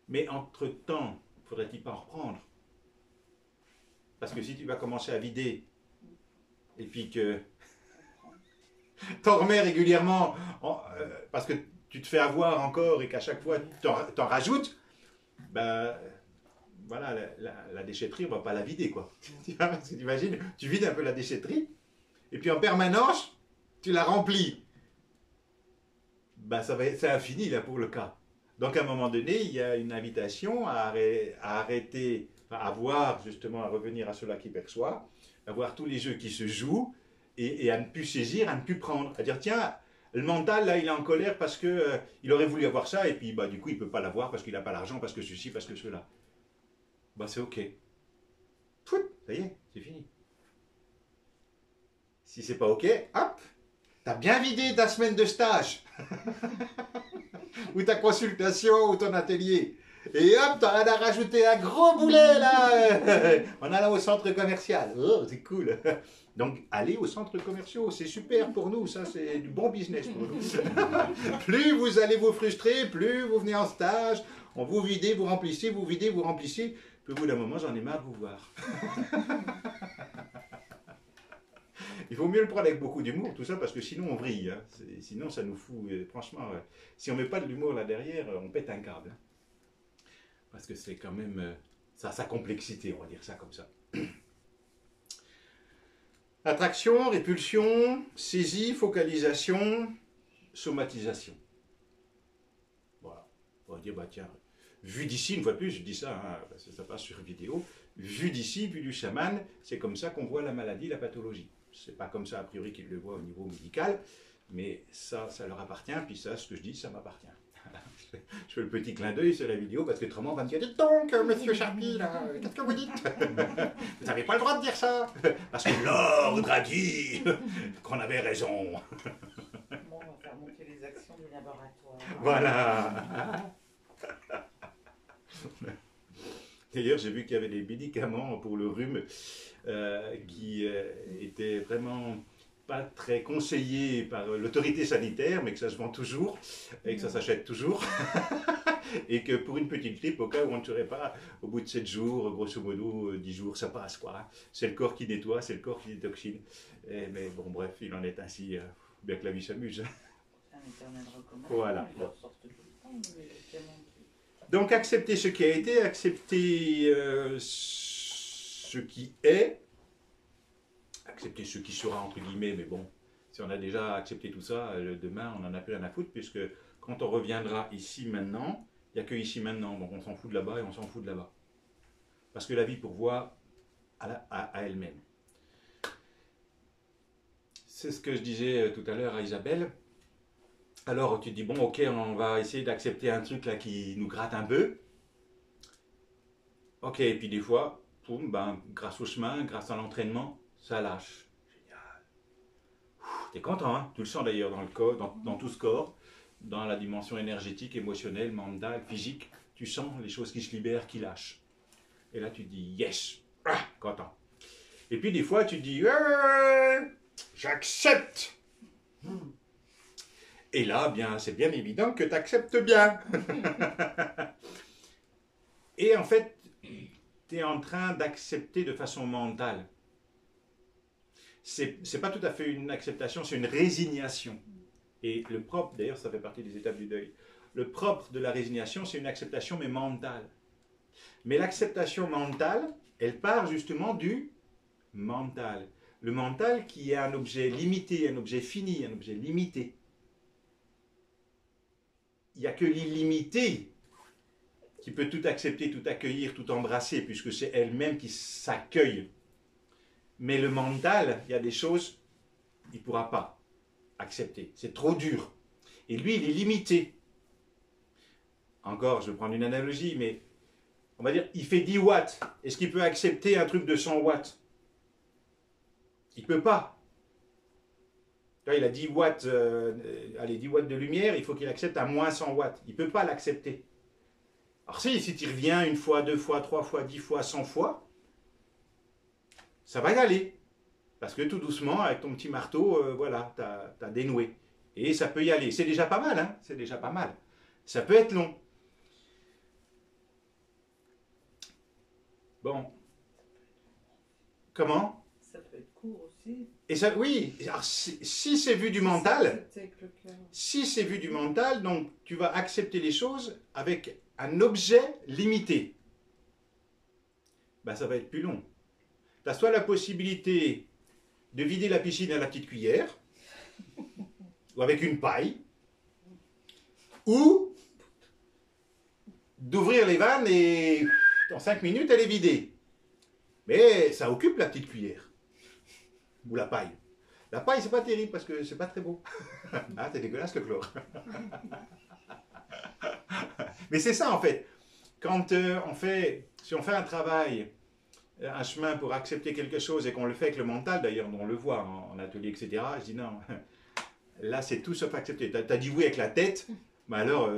Mais entre-temps, faudrait-il pas en reprendre? Parce que si tu vas commencer à vider, et puis que t'en remets régulièrement, parce que tu te fais avoir encore, et qu'à chaque fois t'en rajoutes, ben voilà, la déchetterie, on va pas la vider, quoi. Parce que t'imagines, tu vides un peu la déchetterie, et puis en permanence, tu la remplis. Ben c'est infini, là, pour le cas. Donc à un moment donné, il y a une invitation à arrêter, à voir justement, à revenir à cela qui perçoit, à voir tous les jeux qui se jouent, et à ne plus saisir, à ne plus prendre. À dire, tiens, le mental, là, il est en colère parce que il aurait voulu avoir ça, et puis bah, du coup, il ne peut pas l'avoir parce qu'il n'a pas l'argent, parce que ceci, parce que cela. Bah c'est ok. Pfff, ça y est, c'est fini. Si c'est pas ok, hop, t'as bien vidé ta semaine de stage. Ou ta consultation, ou ton atelier. Et hop, t'en as rajouté un gros boulet, là, en allant au centre commercial. Oh, c'est cool. Donc, allez aux centres commerciaux, c'est super pour nous, ça, c'est du bon business pour nous. Plus vous allez vous frustrer, plus vous venez en stage, on vous videz, vous remplissez, vous videz, vous remplissez. Puis au bout d'un moment, j'en ai marre de vous voir. Il vaut mieux le prendre avec beaucoup d'humour, tout ça, parce que sinon on vrille. Hein. Sinon ça nous fout, franchement, si on ne met pas de l'humour là derrière, on pète un câble. Hein. Parce que c'est quand même, ça a sa complexité, on va dire ça comme ça. Attraction, répulsion, saisie, focalisation, somatisation. Voilà. On va dire, bah tiens, vu d'ici, une fois de plus, je dis ça, hein, parce que ça passe sur vidéo, vu d'ici, vu du chaman, c'est comme ça qu'on voit la maladie, la pathologie. C'est pas comme ça, a priori, qu'ils le voient au niveau médical, mais ça leur appartient, puis ça, ce que je dis, ça m'appartient. Je fais le petit clin d'œil sur la vidéo parce que autrement on va me dire dites donc, monsieur Charpie, là, qu'est-ce que vous dites? Vous n'avez pas le droit de dire ça. Parce que l'ordre a dit qu'on avait raison. Bon, on va faire monter les actions du laboratoire. Voilà. D'ailleurs, j'ai vu qu'il y avait des médicaments pour le rhume qui étaient vraiment pas très conseillés par l'autorité sanitaire, mais que ça se vend toujours et que ça s'achète toujours. Et que pour une petite grippe, au cas où on ne serait pas, au bout de 7 jours, grosso modo, 10 jours, ça passe, quoi. C'est le corps qui nettoie, c'est le corps qui détoxine. Mais bon, bref, il en est ainsi, bien que la vie s'amuse. C'est un éternel recommandé. Voilà. Ils leur sortent tout le temps, les médicaments qui- Donc accepter ce qui a été, accepter ce qui est, accepter ce qui sera entre guillemets, mais bon, si on a déjà accepté tout ça, demain on n'en a plus rien à foutre, puisque quand on reviendra ici maintenant, il n'y a que ici maintenant, donc on s'en fout de là-bas et on s'en fout de là-bas. Parce que la vie pourvoit à elle-même. C'est ce que je disais tout à l'heure à Isabelle. Alors tu te dis, bon ok, on va essayer d'accepter un truc là qui nous gratte un peu. Ok, et puis des fois, boum, ben, grâce au chemin, grâce à l'entraînement, ça lâche. Génial. T'es content, hein? Tu le sens d'ailleurs dans le corps, dans tout ce corps, dans la dimension énergétique, émotionnelle, mentale, physique. Tu sens les choses qui se libèrent, qui lâchent. Et là tu te dis, yes, content. Et puis des fois tu te dis, j'accepte. Et là, bien, c'est bien évident que tu acceptes bien. Et en fait, tu es en train d'accepter de façon mentale. C'est pas tout à fait une acceptation, c'est une résignation. Et le propre, d'ailleurs, ça fait partie des étapes du deuil. Le propre de la résignation, c'est une acceptation, mais mentale. Mais l'acceptation mentale, elle part justement du mental. Le mental qui est un objet limité, un objet fini, un objet limité. Il n'y a que l'illimité qui peut tout accepter, tout accueillir, tout embrasser, puisque c'est elle-même qui s'accueille. Mais le mental, il y a des choses qu'il ne pourra pas accepter. C'est trop dur. Et lui, il est limité. Encore, je vais prendre une analogie, mais on va dire, il fait 10 watts. Est-ce qu'il peut accepter un truc de 100 watts? Il ne peut pas. Là, il a 10 watts, allez, 10 watts de lumière, il faut qu'il accepte à moins 100 watts. Il ne peut pas l'accepter. Alors si tu reviens une fois, 2 fois, 3 fois, 10 fois, 100 fois, ça va y aller. Parce que tout doucement, avec ton petit marteau, voilà, tu as dénoué. Et ça peut y aller. C'est déjà pas mal, hein? C'est déjà pas mal. Ça peut être long. Bon. Comment? Ça peut être court aussi. Et ça, oui, alors, si c'est vu du mental, Accepter avec le cœur. si c'est vu du mental, donc tu vas accepter les choses avec un objet limité. Ben, ça va être plus long. Tu as soit la possibilité de vider la piscine à la petite cuillère, ou avec une paille, ou d'ouvrir les vannes et en 5 minutes elle est vidée. Mais ça occupe la petite cuillère. Ou la paille. La paille, c'est pas terrible parce que c'est pas très beau. Ah, c'est dégueulasse le chlore. Mais c'est ça en fait. Quand si on fait un travail, un chemin pour accepter quelque chose et qu'on le fait avec le mental, d'ailleurs on le voit en atelier, etc., je dis non, là c'est tout sauf accepter. Tu as dit oui avec la tête, mais alors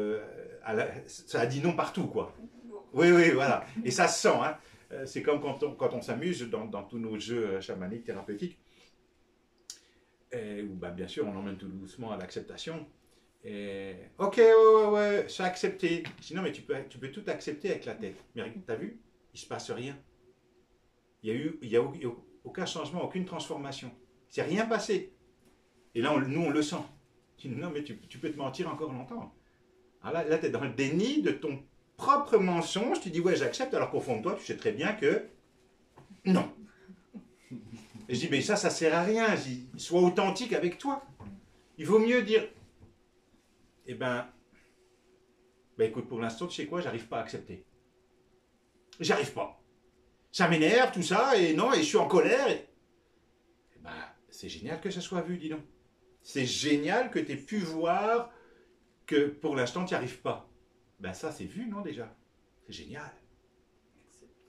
ça a dit non partout, quoi. Oui, oui, voilà. Et ça se sent, hein. C'est comme quand on s'amuse dans tous nos jeux chamaniques, thérapeutiques, où bah, bien sûr on emmène tout doucement à l'acceptation. Ok, ouais, c'est accepté. Sinon, mais tu peux tout accepter avec la tête. Mais t'as vu, il se passe rien. Il y a aucun changement, aucune transformation. C'est rien passé. Et là, nous, on le sent. Tu dis, non, mais tu peux te mentir encore longtemps. Alors là tu es dans le déni de ton propre mensonge. Tu dis, ouais, j'accepte, alors qu'au fond de toi, tu sais très bien que non. Et je dis, mais ça sert à rien. Je dis, sois authentique avec toi. Il vaut mieux dire, eh ben écoute, pour l'instant, tu sais quoi, j'arrive pas à accepter. J'arrive pas. Ça m'énerve, tout ça, et non, et je suis en colère. Eh ben, c'est génial que ça soit vu, dis donc. C'est génial que tu aies pu voir que pour l'instant, tu n'y arrives pas. Ben ça, c'est vu, non, déjà? C'est génial.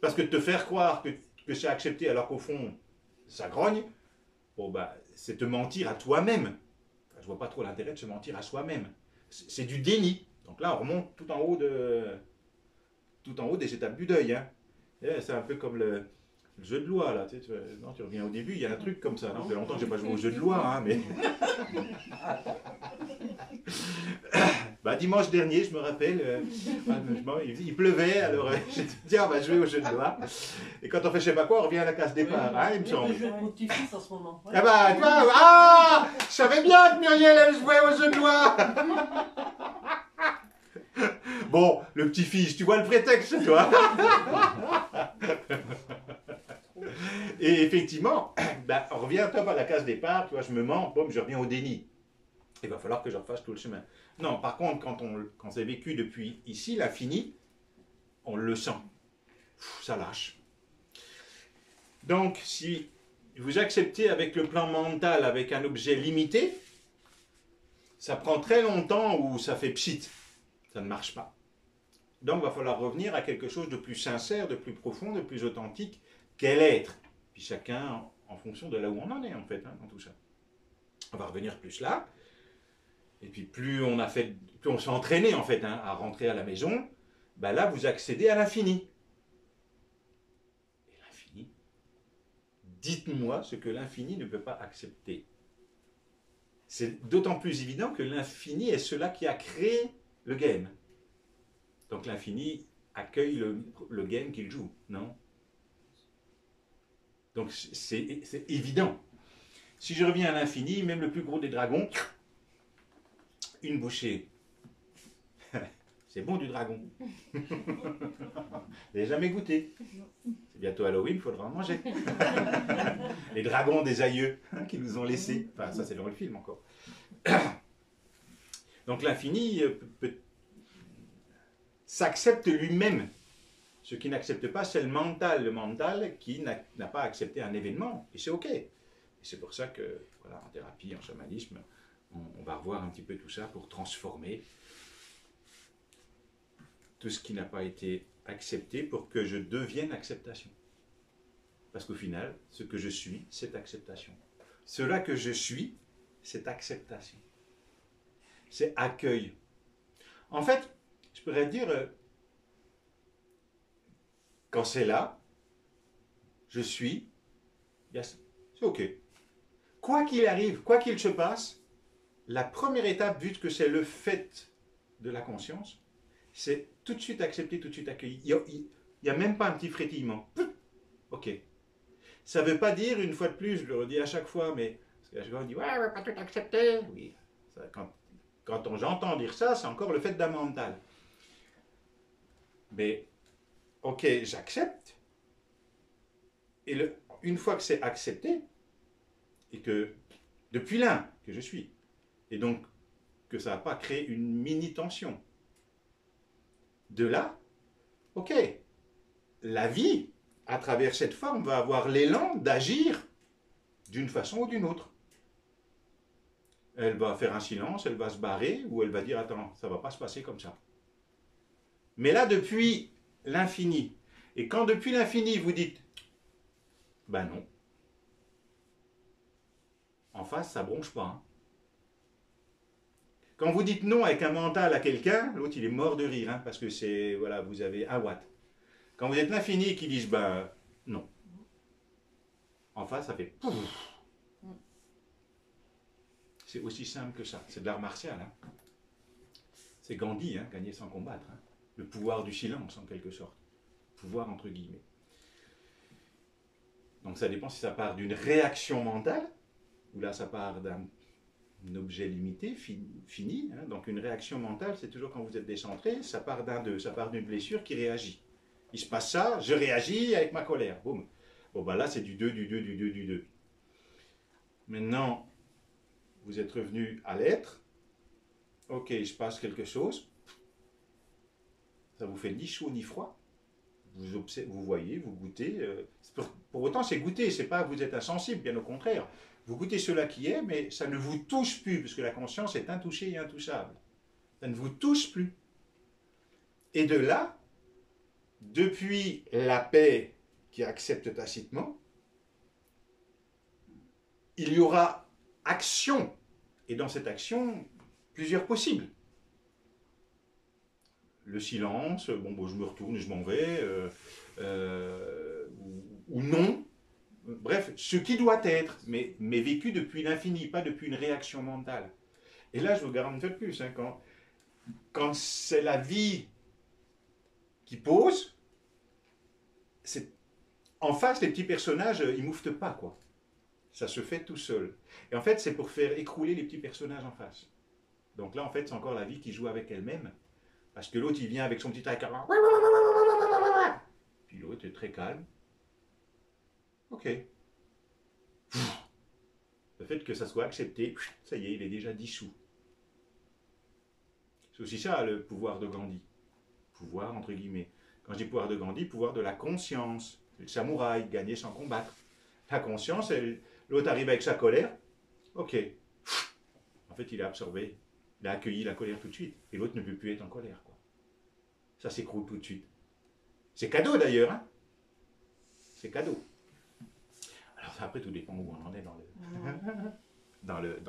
Parce que te faire croire que c'est accepté alors qu'au fond, ça grogne, bon, ben, c'est te mentir à toi-même. Enfin, je vois pas trop l'intérêt de se mentir à soi-même. C'est du déni. Donc là, on remonte tout en haut des étapes du deuil. Hein. C'est un peu comme le jeu de loi, là. Non, tu reviens au début, il y a un truc comme ça. Non, ça fait longtemps que je n'ai pas joué au jeu de loi, hein, mais... Bah, dimanche dernier, je me rappelle, il pleuvait, alors j'ai dit, on va jouer au jeu de loi. Et quand on fait je sais pas quoi, on revient à la case départ, hein, il me semble. Je joue avec mon petit-fils en ce moment. Ouais. Ah bah, tu vois, ah, je savais bien que Muriel, elle jouait au jeu de loi. Bon, le petit-fils, tu vois le prétexte, tu vois. Et effectivement, bah, on revient top à la case départ, tu vois, je me mens, boum, je reviens au déni. Il va falloir que je refasse tout le chemin. Non, par contre, quand c'est vécu depuis ici, l'infini, on le sent. Ça lâche. Donc, si vous acceptez avec le plan mental, avec un objet limité, ça prend très longtemps ou ça fait pchit. Ça ne marche pas. Donc, il va falloir revenir à quelque chose de plus sincère, de plus profond, de plus authentique qu'est l'être. Puis chacun en fonction de là où on en est, en fait, hein, dans tout ça. On va revenir plus là. Et puis plus on s'est entraîné en fait hein, à rentrer à la maison, ben là vous accédez à l'infini. Et l'infini, dites-moi ce que l'infini ne peut pas accepter. C'est d'autant plus évident que l'infini est cela qui a créé le game. Donc l'infini accueille le game qu'il joue, non? Donc c'est évident. Si je reviens à l'infini, même le plus gros des dragons, une bouchée. C'est bon du dragon. Vous n'avez jamais goûté. C'est bientôt Halloween, il faudra en manger. Les dragons des aïeux qui nous ont laissés. Enfin, ça c'est dans le film encore. Donc l'infini s'accepte lui-même. Ce qui n'accepte pas, c'est le mental qui n'a pas accepté un événement. Et c'est OK. Et c'est pour ça que, voilà, en thérapie, en chamanisme, on va revoir un petit peu tout ça pour transformer tout ce qui n'a pas été accepté pour que je devienne acceptation. Parce qu'au final, ce que je suis, c'est acceptation. Cela que je suis, c'est acceptation. C'est accueil. En fait, je pourrais dire, quand c'est là, je suis, c'est OK. Quoi qu'il arrive, quoi qu'il se passe, la première étape, vu que c'est le fait de la conscience, c'est tout de suite accepter, tout de suite accueillir. Il n'y a même pas un petit frétillement. OK. Ça ne veut pas dire, une fois de plus, je le redis à chaque fois, mais parce qu'à chaque fois on dit, ouais, on ne va pas tout accepter. Oui, ça, quand j'entends dire ça, c'est encore le fait d'un mental. Mais, OK, j'accepte. Et une fois que c'est accepté, et que, depuis là, que je suis, et donc que ça n'a pas créé une mini-tension. De là, OK, la vie, à travers cette forme, va avoir l'élan d'agir d'une façon ou d'une autre. Elle va faire un silence, elle va se barrer, ou elle va dire, attends, ça ne va pas se passer comme ça. Mais là, depuis l'infini, et quand depuis l'infini, vous dites, ben non, en face, ça ne bronche pas. Hein. Quand vous dites non avec un mental à quelqu'un, l'autre il est mort de rire, hein, parce que c'est, voilà, vous avez 1 watt. Quand vous êtes l'infini qui dit, ben non. En face, ça fait pouf. C'est aussi simple que ça. C'est de l'art martial. Hein. C'est Gandhi, hein, gagner sans combattre. Hein. Le pouvoir du silence, en quelque sorte. Pouvoir entre guillemets. Donc ça dépend si ça part d'une réaction mentale, ou là ça part d'un objet limité, fini. Hein. Donc une réaction mentale, c'est toujours quand vous êtes décentré, ça part ça part d'une blessure qui réagit. Il se passe ça, je réagis avec ma colère. Boum. Bon, ben là, c'est du 2, du 2, du 2, du 2. Maintenant, vous êtes revenu à l'être. OK, il se passe quelque chose. Ça vous fait ni chaud ni froid. Vous voyez, vous goûtez. Pour autant, c'est goûter, c'est pas vous êtes insensible, bien au contraire. Vous goûtez cela qui est, mais ça ne vous touche plus, parce que la conscience est intouchée et intouchable. Ça ne vous touche plus. Et de là, depuis la paix qui accepte tacitement, il y aura action. Et dans cette action, plusieurs possibles. Le silence, bon, je me retourne, je m'en vais, ou non. Bref, ce qui doit être, mais vécu depuis l'infini, pas depuis une réaction mentale. Et là, je vous garantis une fois de plus, hein, quand c'est la vie qui pose, en face, les petits personnages, ils ne mouffent pas, quoi. Ça se fait tout seul. Et en fait, c'est pour faire écrouler les petits personnages en face. Donc là, en fait, c'est encore la vie qui joue avec elle-même. Parce que l'autre, il vient avec son petit tracteur. Puis l'autre est très calme. Ok. Le fait que ça soit accepté, ça y est, il est déjà dissous. C'est aussi ça, le pouvoir de Gandhi. Pouvoir, entre guillemets. Quand je dis pouvoir de Gandhi, pouvoir de la conscience. Le samouraï, gagner sans combattre. La conscience, l'autre arrive avec sa colère. Ok. En fait, il a absorbé. Il a accueilli la colère tout de suite. Et l'autre ne peut plus être en colère, quoi. Ça s'écroule tout de suite. C'est cadeau, d'ailleurs. Hein, c'est cadeau. Alors, après, tout dépend où on en est dans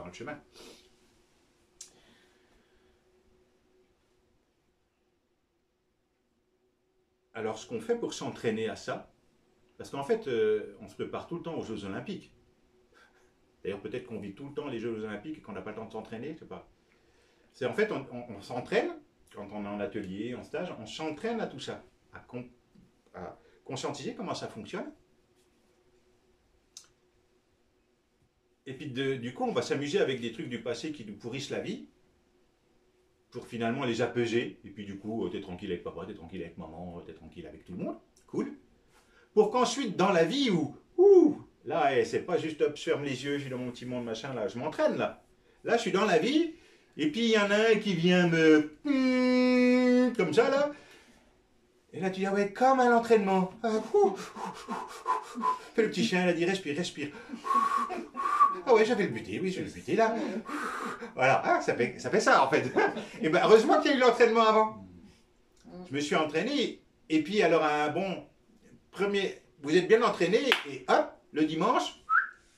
le chemin. Alors, ce qu'on fait pour s'entraîner à ça, parce qu'en fait, on se prépare tout le temps aux Jeux Olympiques. D'ailleurs, peut-être qu'on vit tout le temps les Jeux Olympiques et qu'on n'a pas le temps de s'entraîner, je sais pas. C'est en fait, on s'entraîne, quand on est en atelier, en stage, on s'entraîne à tout ça, à conscientiser comment ça fonctionne. Et puis, du coup, on va s'amuser avec des trucs du passé qui nous pourrissent la vie, pour finalement les apaiser. Et puis, du coup, t'es tranquille avec papa, t'es tranquille avec maman, t'es tranquille avec tout le monde. Cool. Pour qu'ensuite, dans la vie là, c'est pas juste hop, je ferme les yeux, je suis dans mon petit monde, machin, là, je m'entraîne, là. Là, je suis dans la vie, et puis il y en a un qui vient comme ça, là. Et là, tu dis, ah ouais, comme à l'entraînement. Fais le petit chien, il a dit, respire, respire. Ah ouais, j'avais le buté, oui, je vais le buter, là. Voilà, ah, ça fait ça, en fait. Et ben, heureusement qu'il y a eu l'entraînement avant. Je me suis entraîné, et puis, alors, un bon premier, vous êtes bien entraîné, et hop, le dimanche,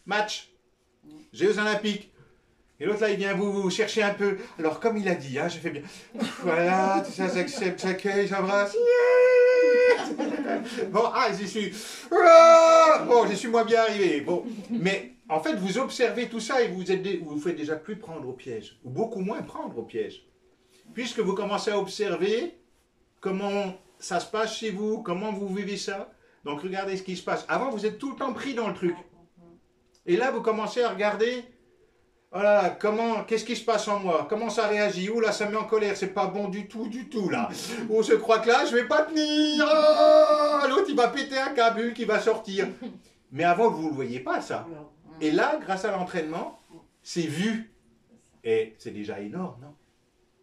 match, Jeux Olympiques. Et l'autre là, il vient vous chercher un peu. Alors, comme il a dit, hein, je fais bien. Voilà, tout ça, j'accepte, j'accueille, j'embrasse. Bon, j'y suis. Bon, j'y suis moins bien arrivé. Bon, mais en fait, vous observez tout ça et vous vous faites déjà plus prendre au piège, ou beaucoup moins prendre au piège. Puisque vous commencez à observer comment ça se passe chez vous, comment vous vivez ça. Donc regardez ce qui se passe. Avant, vous êtes tout le temps pris dans le truc. Et là, vous commencez à regarder, voilà, qu'est-ce qui se passe en moi? Comment ça réagit? Ouh là, ça me met en colère, c'est pas bon du tout, là. Oh, je crois que là, je vais pas tenir. Oh, l'autre, il va péter un câble qui va sortir. Mais avant, vous ne le voyez pas, ça. Et là, grâce à l'entraînement, c'est vu. Et c'est déjà énorme, non?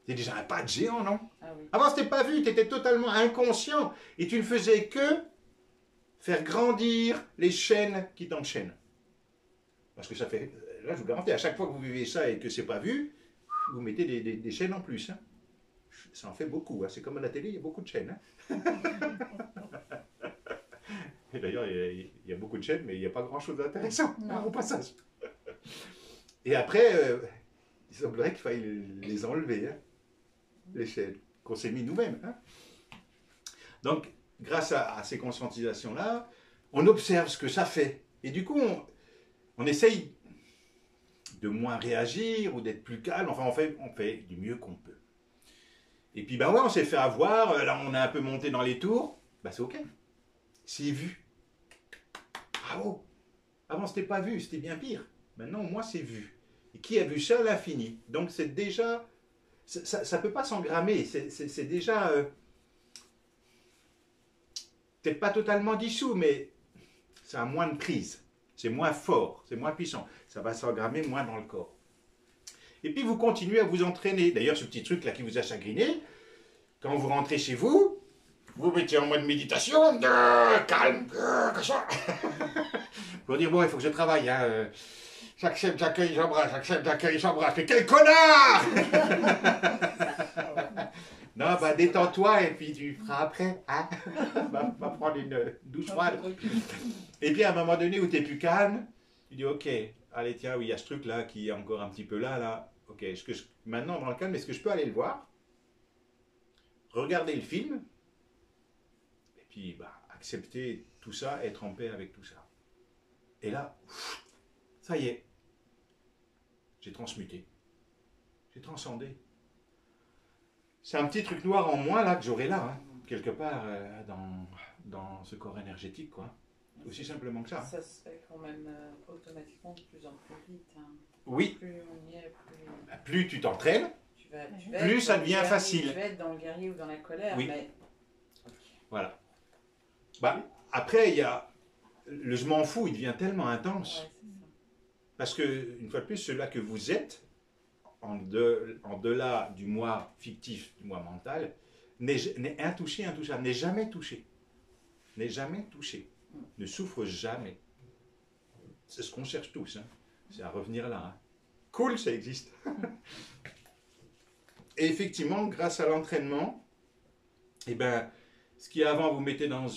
C'est déjà un pas de géant, non? Ah oui. Avant, c'était pas vu, tu étais totalement inconscient. Et tu ne faisais que faire grandir les chaînes qui t'enchaînent. Parce que ça fait, là je vous garantis, à chaque fois que vous vivez ça et que c'est pas vu, vous mettez des chaînes en plus. Hein. Ça en fait beaucoup, hein. C'est comme à la télé, il y a beaucoup de chaînes. Hein. Et d'ailleurs, il y a beaucoup de chaînes, mais il n'y a pas grand-chose d'intéressant au passage. Et après, il semblerait qu'il faille les enlever, hein, les chaînes, qu'on s'est mis nous-mêmes. Hein. Donc, grâce à ces conscientisations-là, on observe ce que ça fait. Et du coup, on essaye de moins réagir ou d'être plus calme. Enfin, on fait du mieux qu'on peut. Et puis, ben ouais, on s'est fait avoir. Là, on a un peu monté dans les tours. Ben, c'est OK. C'est vu. Bravo. Avant, c'était pas vu, c'était bien pire. Maintenant, moi, c'est vu. Et qui a vu ça? L'infini. Donc, c'est déjà... Ça peut pas s'engrammer. C'est déjà... peut-être pas totalement dissous, mais ça a moins de prise. C'est moins fort, c'est moins puissant. Ça va s'engrammer moins dans le corps. Et puis, vous continuez à vous entraîner. D'ailleurs, ce petit truc-là qui vous a chagriné, quand vous rentrez chez vous, vous mettez en mode méditation, calme, comme ça. Pour dire, bon, il faut que je travaille. Hein. j'accepte, j'accueille, j'embrasse, j'accepte, j'accueille, j'embrasse. Mais quel connard! Non, bah détends-toi et puis tu feras après. Hein? va prendre une douche froide. Et puis à un moment donné où tu es plus calme, tu dis ok, allez tiens, oui, il y a ce truc-là qui est encore un petit peu là. Ok, maintenant dans le calme, est-ce que je peux aller le voir? Regarder le film? Et puis bah, accepter tout ça, être en paix avec tout ça. Et là, ça y est, j'ai transmuté, j'ai transcendé. C'est un petit truc noir en moins là que j'aurai là, hein, quelque part dans ce corps énergétique, quoi. Aussi simplement que ça. Ça se fait quand même automatiquement de plus en plus vite. Hein. Oui. Plus on y est, plus tu t'entraînes, plus ça devient facile. Tu vas être dans le guerrier ou dans la colère, oui. Mais... Voilà. Bah, après, il y a le je m'en fous, il devient tellement intense. Ouais, c'est ça. Parce que, une fois de plus, cela que vous êtes, en delà du moi fictif, du moi mental, n'est intouché, intouchable, n'est jamais touché. N'est jamais touché. Ne souffre jamais. C'est ce qu'on cherche tous. Hein. C'est à revenir là. Hein. Cool, ça existe. Et effectivement, grâce à l'entraînement, eh ben, ce qui avant vous mettait dans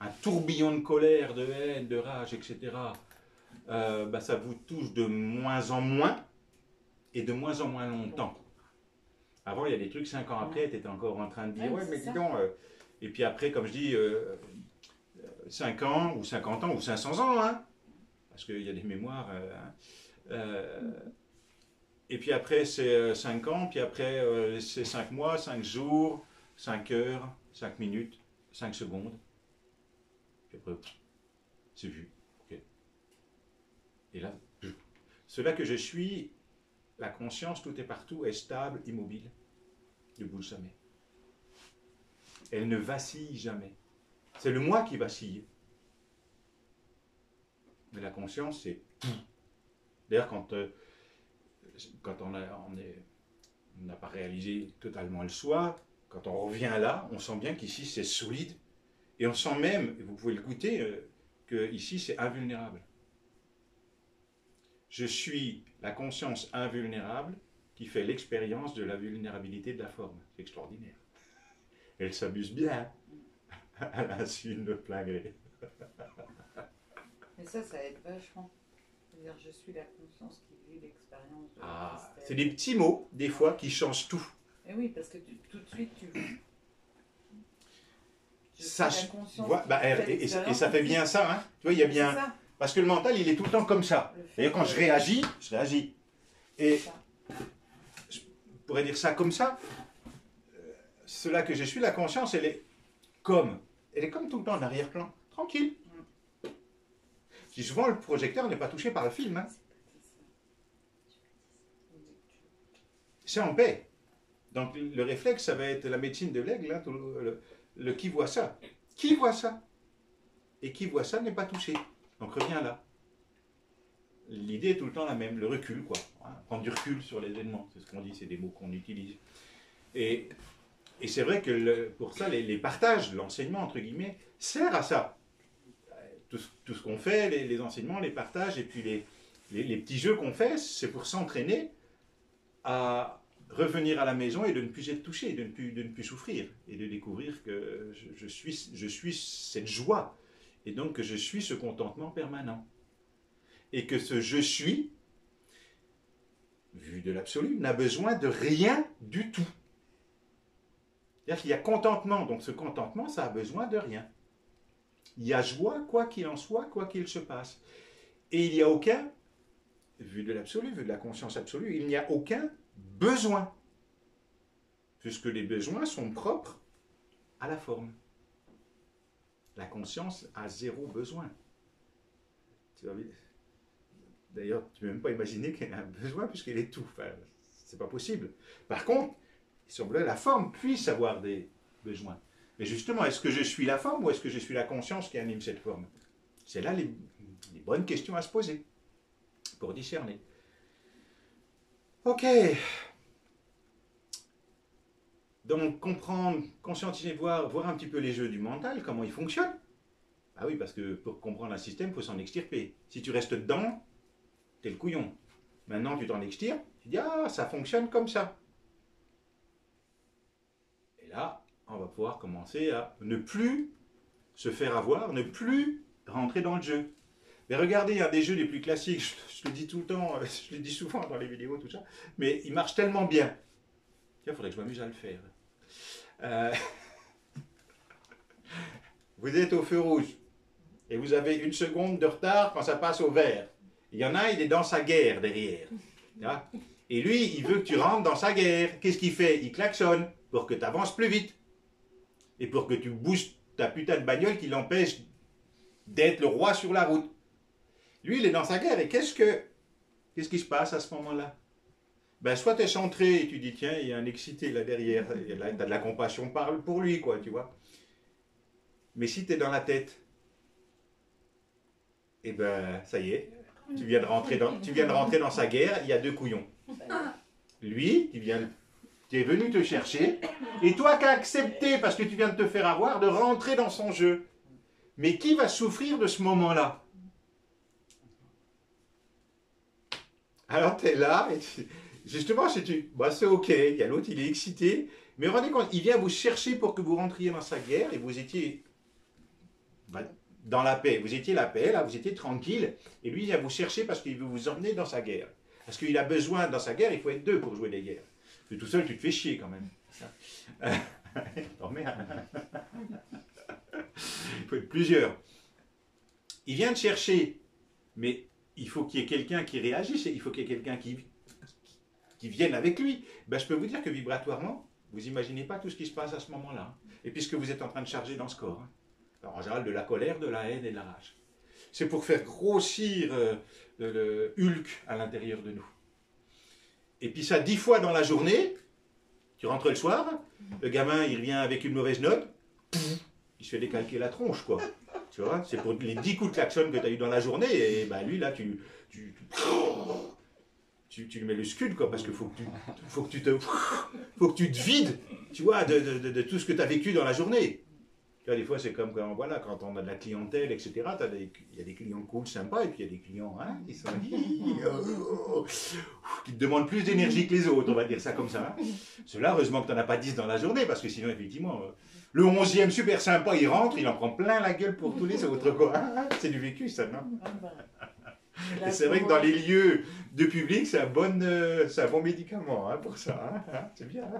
un tourbillon de colère, de haine, de rage, etc., bah, ça vous touche de moins en moins et de moins en moins longtemps. Avant, il y a des trucs, 5 ans après, tu étais encore en train de dire, ouais, mais dis donc. Et puis après, comme je dis, 5 ans, ou 50 ans, ou 500 ans, hein, parce qu'il y a des mémoires. Et puis après, c'est 5 ans, puis après, c'est 5 mois, 5 jours, 5 heures, 5 minutes, 5 secondes. Puis après, c'est vu. Okay. Et là, cela que je suis, la conscience, tout est partout, est stable, immobile, ne bouge jamais. Elle ne vacille jamais. C'est le moi qui vacille. Mais la conscience, c'est... D'ailleurs, quand on n'a pas réalisé totalement le soi, quand on revient là, on sent bien qu'ici, c'est solide. Et on sent même, et vous pouvez le goûter, que ici, c'est invulnérable. Je suis la conscience invulnérable qui fait l'expérience de la vulnérabilité de la forme. C'est extraordinaire. Elle s'amuse bien à l'insu de plein gré. Mais ça aide vachement. C'est-à-dire, je suis la conscience qui vit l'expérience de la tristesse. C'est des petits mots, des fois, qui changent tout. Et oui, parce que tout de suite, tu... et ça fait bien ça, hein. Tu vois, il y a bien... Parce que le mental, il est tout le temps comme ça. Et quand je réagis. Et je pourrais dire ça comme ça. Cela que je suis, la conscience, elle est comme tout le temps en arrière-plan, tranquille. Je dis souvent, le projecteur n'est pas touché par le film. Hein. C'est en paix. Donc le réflexe, ça va être la médecine de l'aigle, hein, le qui voit ça. Qui voit ça? Et qui voit ça n'est pas touché. Donc reviens là. L'idée est tout le temps la même, le recul, quoi. Prendre du recul sur les événements, c'est ce qu'on dit, c'est des mots qu'on utilise. Et c'est vrai que pour ça, les partages, l'enseignement, entre guillemets, sert à ça. Tout ce qu'on fait, les enseignements, les partages, et puis les petits jeux qu'on fait, c'est pour s'entraîner à revenir à la maison et de ne plus être touché, de ne plus souffrir, et de découvrir que je suis cette joie, et donc que je suis ce contentement permanent. Et que ce je suis, vu de l'absolu, n'a besoin de rien du tout. C'est-à-dire qu'il y a contentement, donc ce contentement, ça a besoin de rien. Il y a joie, quoi qu'il en soit, quoi qu'il se passe. Et il n'y a aucun, vu de l'absolu, vu de la conscience absolue, il n'y a aucun besoin. Puisque les besoins sont propres à la forme. La conscience a zéro besoin. D'ailleurs, tu ne peux même pas imaginer qu'elle a un besoin puisqu'elle est tout. Enfin, c'est pas possible. Par contre, il semblerait que la forme puisse avoir des besoins. Mais justement, est-ce que je suis la forme ou est-ce que je suis la conscience qui anime cette forme? C'est là les bonnes questions à se poser pour discerner. Ok. Donc, comprendre, conscientiser, voir un petit peu les jeux du mental, comment ils fonctionnent. Ah oui, parce que pour comprendre un système, il faut s'en extirper. Si tu restes dedans, t'es le couillon. Maintenant, tu t'en extirpes, tu dis, ah, ça fonctionne comme ça. Et là, on va pouvoir commencer à ne plus se faire avoir, ne plus rentrer dans le jeu. Mais regardez, un des jeux les plus classiques, je le dis tout le temps, je le dis souvent dans les vidéos, tout ça, mais il marche tellement bien. Il faudrait que je m'amuse à le faire. Vous êtes au feu rouge et vous avez 1 seconde de retard quand ça passe au vert. Il y en a, il est dans sa guerre derrière. Et lui, il veut que tu rentres dans sa guerre. Qu'est-ce qu'il fait? Il klaxonne pour que tu avances plus vite. Et pour que tu bouges ta putain de bagnole qui l'empêche d'être le roi sur la route. Lui, il est dans sa guerre. Et qu'est-ce qui se passe à ce moment-là? Ben, soit tu es centré et tu dis, tiens, il y a un excité là derrière. Et là, tu as de la compassion pour lui, quoi, tu vois. Mais si tu es dans la tête, eh ben, ça y est, tu viens de rentrer dans sa guerre, il y a 2 couillons. Lui, qui est venu te chercher, et toi qui as accepté, parce que tu viens de te faire avoir, de rentrer dans son jeu. Mais qui va souffrir de ce moment-là? Alors tu es là, et justement, c'est ok, il y a l'autre, il est excité, mais rendez compte, il vient vous chercher pour que vous rentriez dans sa guerre, et vous étiez dans la paix. Vous étiez la paix, là, vous étiez tranquille, et lui, il vient vous chercher parce qu'il veut vous emmener dans sa guerre. Parce qu'il a besoin, dans sa guerre, il faut être 2 pour jouer des guerres. Parce que tout seul, tu te fais chier quand même. Oh merde. Il faut être plusieurs. Il vient te chercher, mais il faut qu'il y ait quelqu'un qui réagisse, il faut qu'il y ait quelqu'un qui vienne avec lui. Ben, je peux vous dire que vibratoirement, vous n'imaginez pas tout ce qui se passe à ce moment-là. Et puisque vous êtes en train de charger dans ce corps. Alors, en général, de la colère, de la haine et de la rage. C'est pour faire grossir le Hulk à l'intérieur de nous. Et puis ça 10 fois dans la journée, tu rentres le soir, le gamin il revient avec une mauvaise note, il se fait décalquer la tronche, quoi. Tu vois, c'est pour les 10 coups de klaxon que tu as eu dans la journée, et ben lui là, tu lui mets le scud, quoi, parce qu'il faut que tu te vides, tu vois, de tout ce que tu as vécu dans la journée. Tu vois, des fois, c'est comme quand, voilà, quand on a de la clientèle, etc. Il y a des clients cool, sympas, et puis il y a des clients qui sont qui te demandent plus d'énergie que les autres, on va dire ça comme ça. Ceux-là, heureusement que tu n'en as pas 10 dans la journée, parce que sinon, effectivement, le 11e super sympa, il rentre, il en prend plein la gueule pour tous les autres, quoi. C'est du vécu, ça, non? Et c'est vrai que dans les lieux de public, c'est un bon médicament pour ça. C'est bien.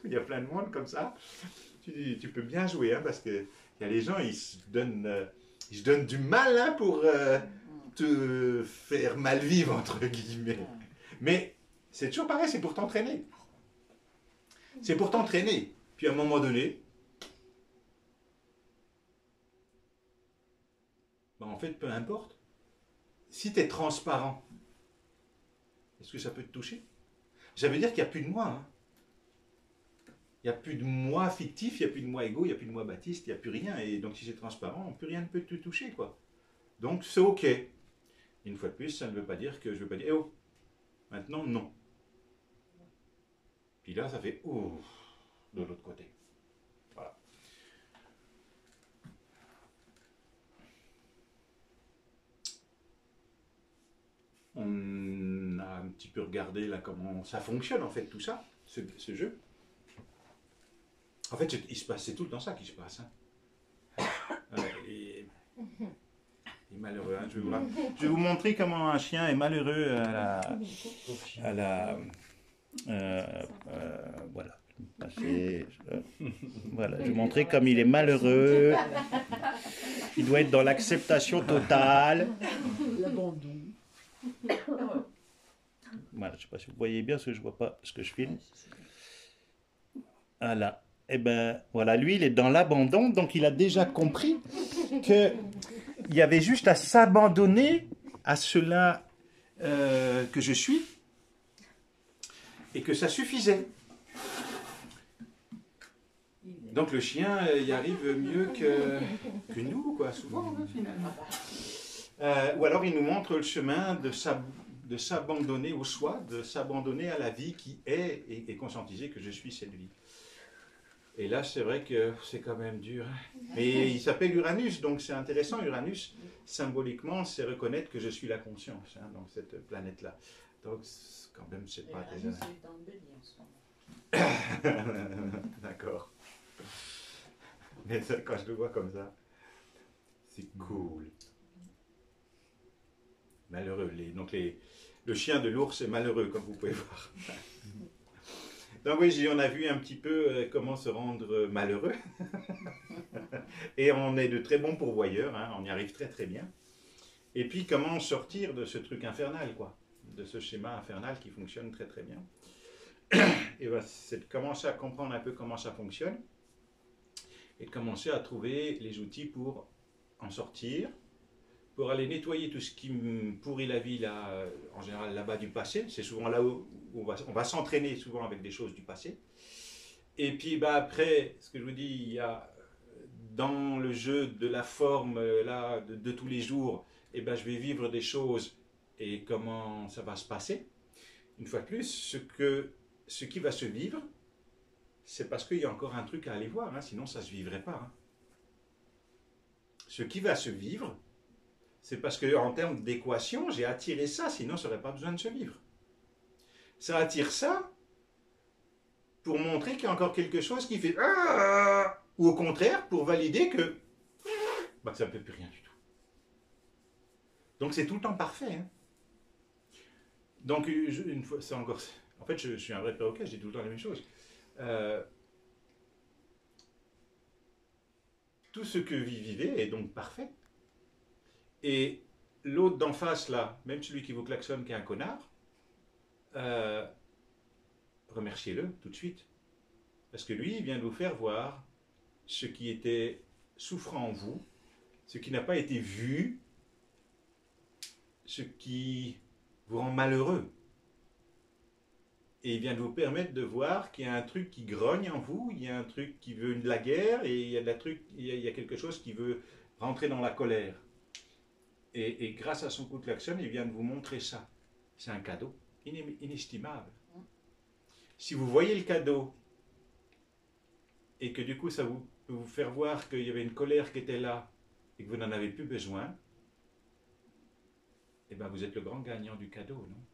Il y a plein de monde comme ça. Tu peux bien jouer, parce que y a les gens, ils se donnent du mal pour te faire mal vivre, entre guillemets. Mais c'est toujours pareil, c'est pour t'entraîner. C'est pour t'entraîner. Puis à un moment donné, en fait, peu importe. Si tu es transparent, est-ce que ça peut te toucher? Ça veut dire qu'il n'y a plus de moi. Il n'y a plus de moi fictif, il n'y a plus de moi égo, il n'y a plus de moi Baptiste, il n'y a plus rien. Et donc si c'est transparent, plus rien ne peut te toucher, quoi. Donc c'est ok. Une fois de plus, ça ne veut pas dire que je ne veux pas dire, eh oh, maintenant non. Puis là, ça fait ouf de l'autre côté. Voilà. On a un petit peu regardé là comment ça fonctionne en fait tout ça, ce jeu. En fait, c'est tout le temps ça qui se passe. Et malheureux. Je vais vous montrer comment un chien est malheureux voilà. Voilà, je vais vous montrer comme il est malheureux. Il doit être dans l'acceptation totale. L'abandon. Voilà, je ne sais pas si vous voyez bien, parce que je ne vois pas ce que je filme. Voilà. Et ben voilà, lui, il est dans l'abandon, donc il a déjà compris qu'il y avait juste à s'abandonner à cela que je suis, et que ça suffisait. Donc le chien y arrive mieux que nous, quoi, souvent, finalement. Ou alors il nous montre le chemin de s'abandonner au soi, de s'abandonner à la vie qui est et conscientiser que je suis cette vie. Et là, c'est vrai que c'est quand même dur. Mais il s'appelle Uranus, donc c'est intéressant. Uranus, symboliquement, c'est reconnaître que je suis la conscience, hein, dans cette planète-là. Donc, quand même, c'est pas Uranus désagréable. est dans le bélier en ce moment. D'accord. Mais ça, quand je le vois comme ça, c'est cool. Malheureux. Le chien de l'ours est malheureux, comme vous pouvez voir. Donc oui, on a vu un petit peu comment se rendre malheureux. Et on est de très bons pourvoyeurs, hein, on y arrive très très bien. Et puis comment sortir de ce truc infernal, quoi, de ce schéma infernal qui fonctionne très très bien. Et ben, c'est de commencer à comprendre un peu comment ça fonctionne et de commencer à trouver les outils pour en sortir, pour aller nettoyer tout ce qui me pourrit la vie, là, en général là-bas du passé. C'est souvent là où on va s'entraîner souvent avec des choses du passé. Et puis bah, après, ce que je vous dis, il y a dans le jeu de la forme là, de tous les jours, et ben, je vais vivre des choses et comment ça va se passer. Une fois de plus, ce qui va se vivre, c'est parce qu'il y a encore un truc à aller voir, hein, sinon ça ne se vivrait pas. Hein. Ce qui va se vivre, c'est parce qu'en termes d'équation, j'ai attiré ça, sinon ça n'aurait pas besoin de se vivre. Ça attire ça pour montrer qu'il y a encore quelque chose qui fait ou au contraire pour valider que ça ne peut plus rien du tout. Donc c'est tout le temps parfait. Hein. Donc une fois, c'est encore. En fait, je suis un vrai perroquet, je dis tout le temps la même chose. Tout ce que vous vivez est donc parfait. Et l'autre d'en face, là, même celui qui vous klaxonne, qui est un connard, remerciez-le tout de suite. Parce que lui, il vient de vous faire voir ce qui était souffrant en vous, ce qui n'a pas été vu, ce qui vous rend malheureux. Et il vient de vous permettre de voir qu'il y a un truc qui grogne en vous, il y a un truc qui veut de la guerre, et il y a quelque chose qui veut rentrer dans la colère. Et grâce à son coup de klaxon, il vient de vous montrer ça. C'est un cadeau inestimable. Si vous voyez le cadeau, et que du coup ça peut vous faire voir qu'il y avait une colère qui était là, et que vous n'en avez plus besoin, eh bien vous êtes le grand gagnant du cadeau, non?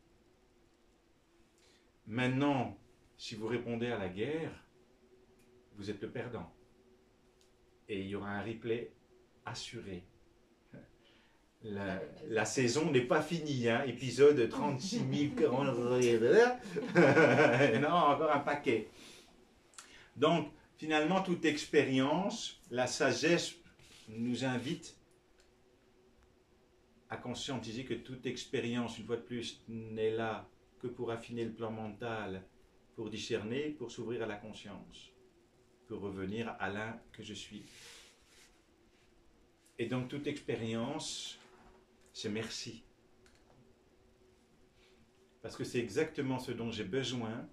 Maintenant, si vous répondez à la guerre, vous êtes le perdant. Et il y aura un replay assuré. La saison n'est pas finie, hein, épisode 36 000, non, encore un paquet. Donc, finalement, toute expérience, la sagesse nous invite à conscientiser que toute expérience, une fois de plus, n'est là que pour affiner le plan mental, pour discerner, pour s'ouvrir à la conscience, pour revenir à l'un que je suis. Et donc, toute expérience, c'est merci. Parce que c'est exactement ce dont j'ai besoin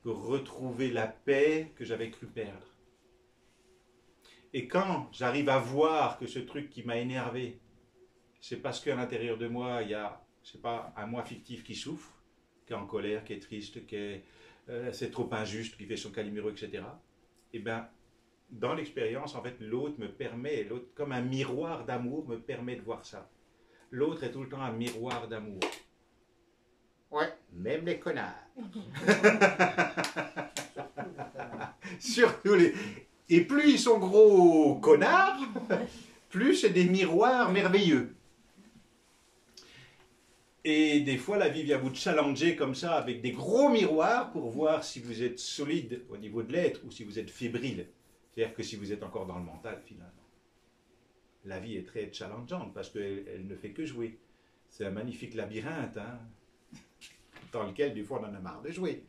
pour retrouver la paix que j'avais cru perdre. Et quand j'arrive à voir que ce truc qui m'a énervé, c'est parce qu'à l'intérieur de moi, il y a, je sais pas, un moi fictif qui souffre, qui est en colère, qui est triste, c'est trop injuste, qui fait son caliméro, etc. Et bien, dans l'expérience, en fait, l'autre me permet, l'autre, comme un miroir d'amour, me permet de voir ça. L'autre est tout le temps un miroir d'amour. Ouais, même les connards. Surtout les... Et plus ils sont gros connards, plus c'est des miroirs merveilleux. Et des fois, la vie vient vous challenger comme ça, avec des gros miroirs, pour voir si vous êtes solide au niveau de l'être, ou si vous êtes fébrile. C'est-à-dire que si vous êtes encore dans le mental, finalement. La vie est très challengeante, parce qu'elle ne fait que jouer. C'est un magnifique labyrinthe, hein, dans lequel, des fois, on en a marre de jouer.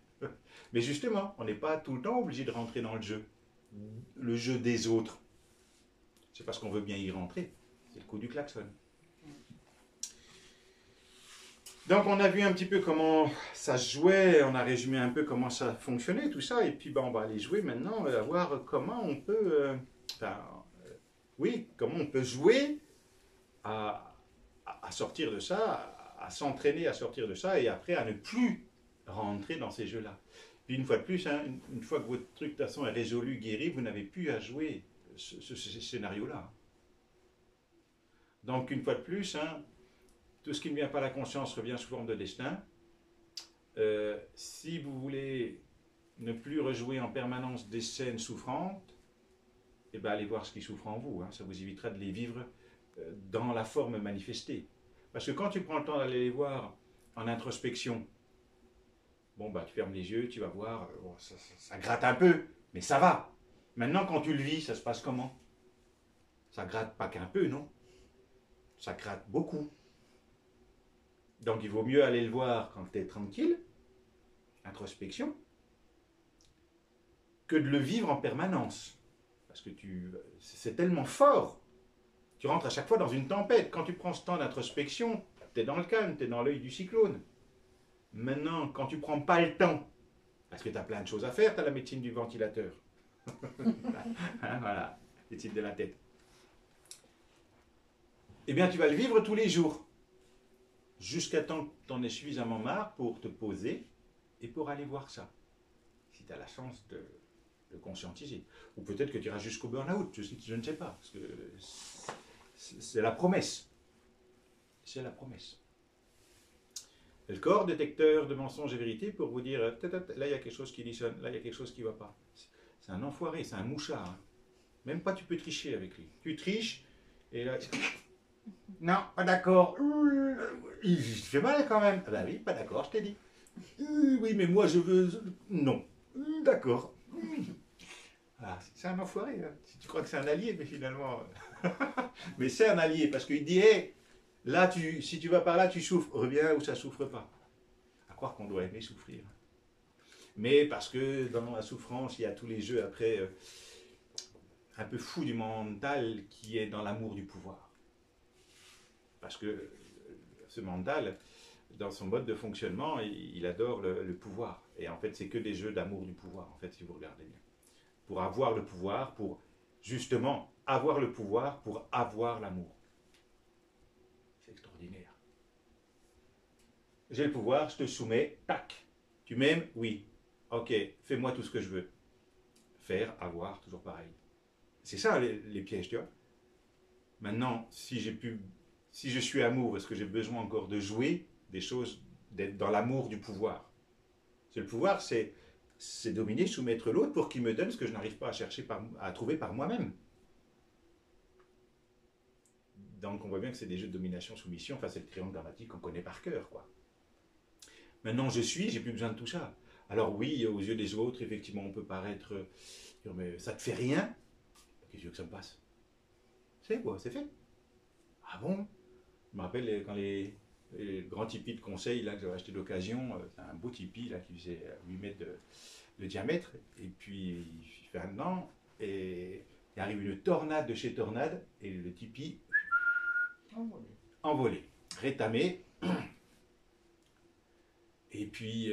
Mais justement, on n'est pas tout le temps obligé de rentrer dans le jeu des autres. C'est parce qu'on veut bien y rentrer. C'est le coup du klaxon. Donc on a vu un petit peu comment ça se jouait, on a résumé un peu comment ça fonctionnait, tout ça, et puis on va aller jouer maintenant, on va voir comment on peut, comment on peut jouer à sortir de ça, à s'entraîner à sortir de ça, et après à ne plus rentrer dans ces jeux-là. Puis une fois de plus, hein, une fois que votre truc de toute façon est résolu, guéri, vous n'avez plus à jouer ce scénario-là. Donc une fois de plus, hein, tout ce qui ne vient pas à la conscience revient sous forme de destin. Si vous voulez ne plus rejouer en permanence des scènes souffrantes, eh ben allez voir ce qui souffre en vous. Hein. Ça vous évitera de les vivre dans la forme manifestée. Parce que quand tu prends le temps d'aller les voir en introspection, bon, bah, tu fermes les yeux, tu vas voir, bon, ça gratte un peu, mais ça va. Maintenant, quand tu le vis, ça se passe comment? Ça gratte pas qu'un peu, non? Ça gratte beaucoup. Donc, il vaut mieux aller le voir quand tu es tranquille, introspection, que de le vivre en permanence. Parce que c'est tellement fort. Tu rentres à chaque fois dans une tempête. Quand tu prends ce temps d'introspection, tu es dans le calme, tu es dans l'œil du cyclone. Maintenant, quand tu ne prends pas le temps, parce que tu as plein de choses à faire, tu as la médecine du ventilateur. Voilà, médecine de la tête. Eh bien, tu vas le vivre tous les jours. Jusqu'à temps que tu en aies suffisamment marre pour te poser et pour aller voir ça. Si tu as la chance de le conscientiser. Ou peut-être que tu iras jusqu'au burn-out, je ne sais pas. Parce que c'est la promesse. C'est la promesse. Le corps, détecteur de mensonges et vérité, pour vous dire, là il y a quelque chose qui dissonne, là il y a quelque chose qui ne va pas. C'est un enfoiré, c'est un mouchard. Hein. Même pas tu peux tricher avec lui. Tu triches, et là... Non, pas d'accord. Il fait mal quand même. Ah ben oui, pas d'accord, je t'ai dit. Oui, mais moi je veux... Non. D'accord. Ah, c'est un enfoiré. Hein. Tu crois que c'est un allié, mais finalement... mais c'est un allié, parce qu'il dit, hey, là, si tu vas par là, tu souffres. Reviens où ça ne souffre pas. À croire qu'on doit aimer souffrir. Mais parce que dans la souffrance, il y a tous les jeux après, un peu fous du mental, qui est dans l'amour du pouvoir. Parce que ce mental, dans son mode de fonctionnement, il adore le pouvoir. Et en fait, c'est que des jeux d'amour du pouvoir, en fait, si vous regardez bien. Pour avoir le pouvoir, pour justement avoir le pouvoir, pour avoir l'amour. C'est extraordinaire. J'ai le pouvoir, je te soumets, tac. Tu m'aimes? Oui. Ok, fais-moi tout ce que je veux. Faire, avoir, toujours pareil. C'est ça les pièges, tu vois. Maintenant, si je suis amour, est-ce que j'ai besoin encore de jouer des choses, d'être dans l'amour du pouvoir? Le pouvoir, c'est dominer, soumettre l'autre pour qu'il me donne ce que je n'arrive pas à chercher, à trouver par moi-même. Donc on voit bien que c'est des jeux de domination-soumission, enfin c'est le triangle dramatique qu'on connaît par cœur, quoi. Maintenant j'ai plus besoin de tout ça. Alors oui, aux yeux des autres, effectivement, on peut paraître, mais ça te fait rien? Qu'est-ce que tu veux que ça me passe? C'est quoi, c'est fait. Ah bon? Je me rappelle quand les grands tipis de conseil là, que j'avais acheté d'occasion, c'est un beau tipi là, qui faisait 8 mètres de diamètre, et puis il fait un an, et il arrive une tornade de chez Tornade, et le tipi envolé, rétamé, et puis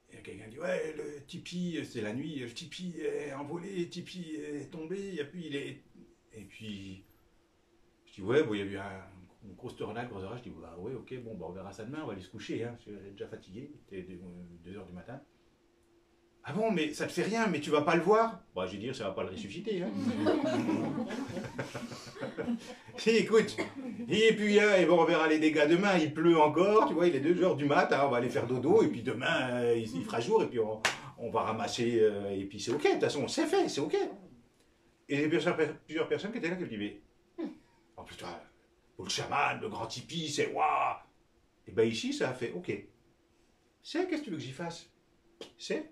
il y a quelqu'un qui dit ouais, le tipi, c'est la nuit, le tipi est envolé, le tipi est tombé, et puis il est... Et puis je dis ouais, bon, il y a eu une grosse tornade, gros orage. Je dis bah ouais, ok, bon, bah, on verra ça demain, on va aller se coucher, hein. Je suis déjà fatigué, il était 2h du matin. Ah bon, mais ça te fait rien, mais tu vas pas le voir? Bah, je vais dire, ça va pas le ressusciter. Hein. Si, écoute, et puis et bon, on verra les dégâts demain, il pleut encore, tu vois, il est 2h du matin, on va aller faire dodo, et puis demain, il fera jour, et puis on va ramasser, et puis c'est ok, de toute façon, c'est fait, c'est ok. Et il y a plusieurs personnes qui étaient là qui me disaient, mais en plus, toi, pour le chaman, le grand tipi, c'est waouh! Et bien ici, ça a fait ok. C'est, qu'est-ce que tu veux que j'y fasse? C'est.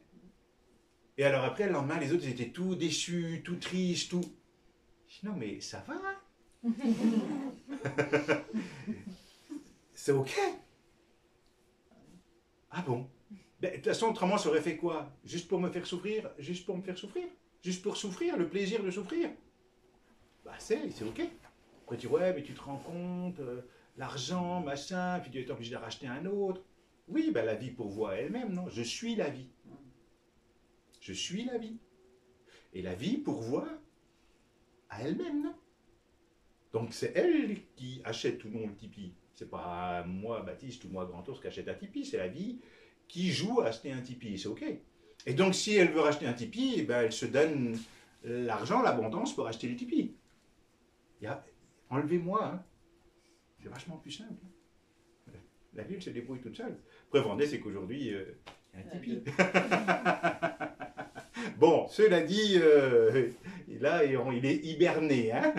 Et alors après, le lendemain, les autres, ils étaient tout déçus, tout tristes, tout... Je dis, non, mais ça va. C'est ok. Ah bon? Ben, de toute façon, autrement, ça aurait fait quoi? Juste pour me faire souffrir? Juste pour me faire souffrir? Juste pour souffrir, le plaisir de souffrir? Bah c'est ok. Après tu dis, ouais, mais tu te rends compte, l'argent, machin, puis tu es obligé de racheter un autre. Oui, ben la vie pourvoit elle-même, non? Je suis la vie. Je suis la vie. Et la vie pourvoit à elle-même, non? Donc c'est elle qui achète ou non le Tipeee. C'est pas moi, Baptiste, ou moi, Grand Ours, qui achète un Tipeee. C'est la vie qui joue à acheter un Tipeee, c'est ok. Et donc si elle veut racheter un Tipeee, eh ben, elle se donne l'argent, l'abondance pour acheter les Tipeee. Enlevez-moi, hein. C'est vachement plus simple. La ville se débrouille toute seule. Preuve en est, c'est qu'aujourd'hui, il y a un Tipeee. Bon, cela dit, là, il est hiberné. Hein.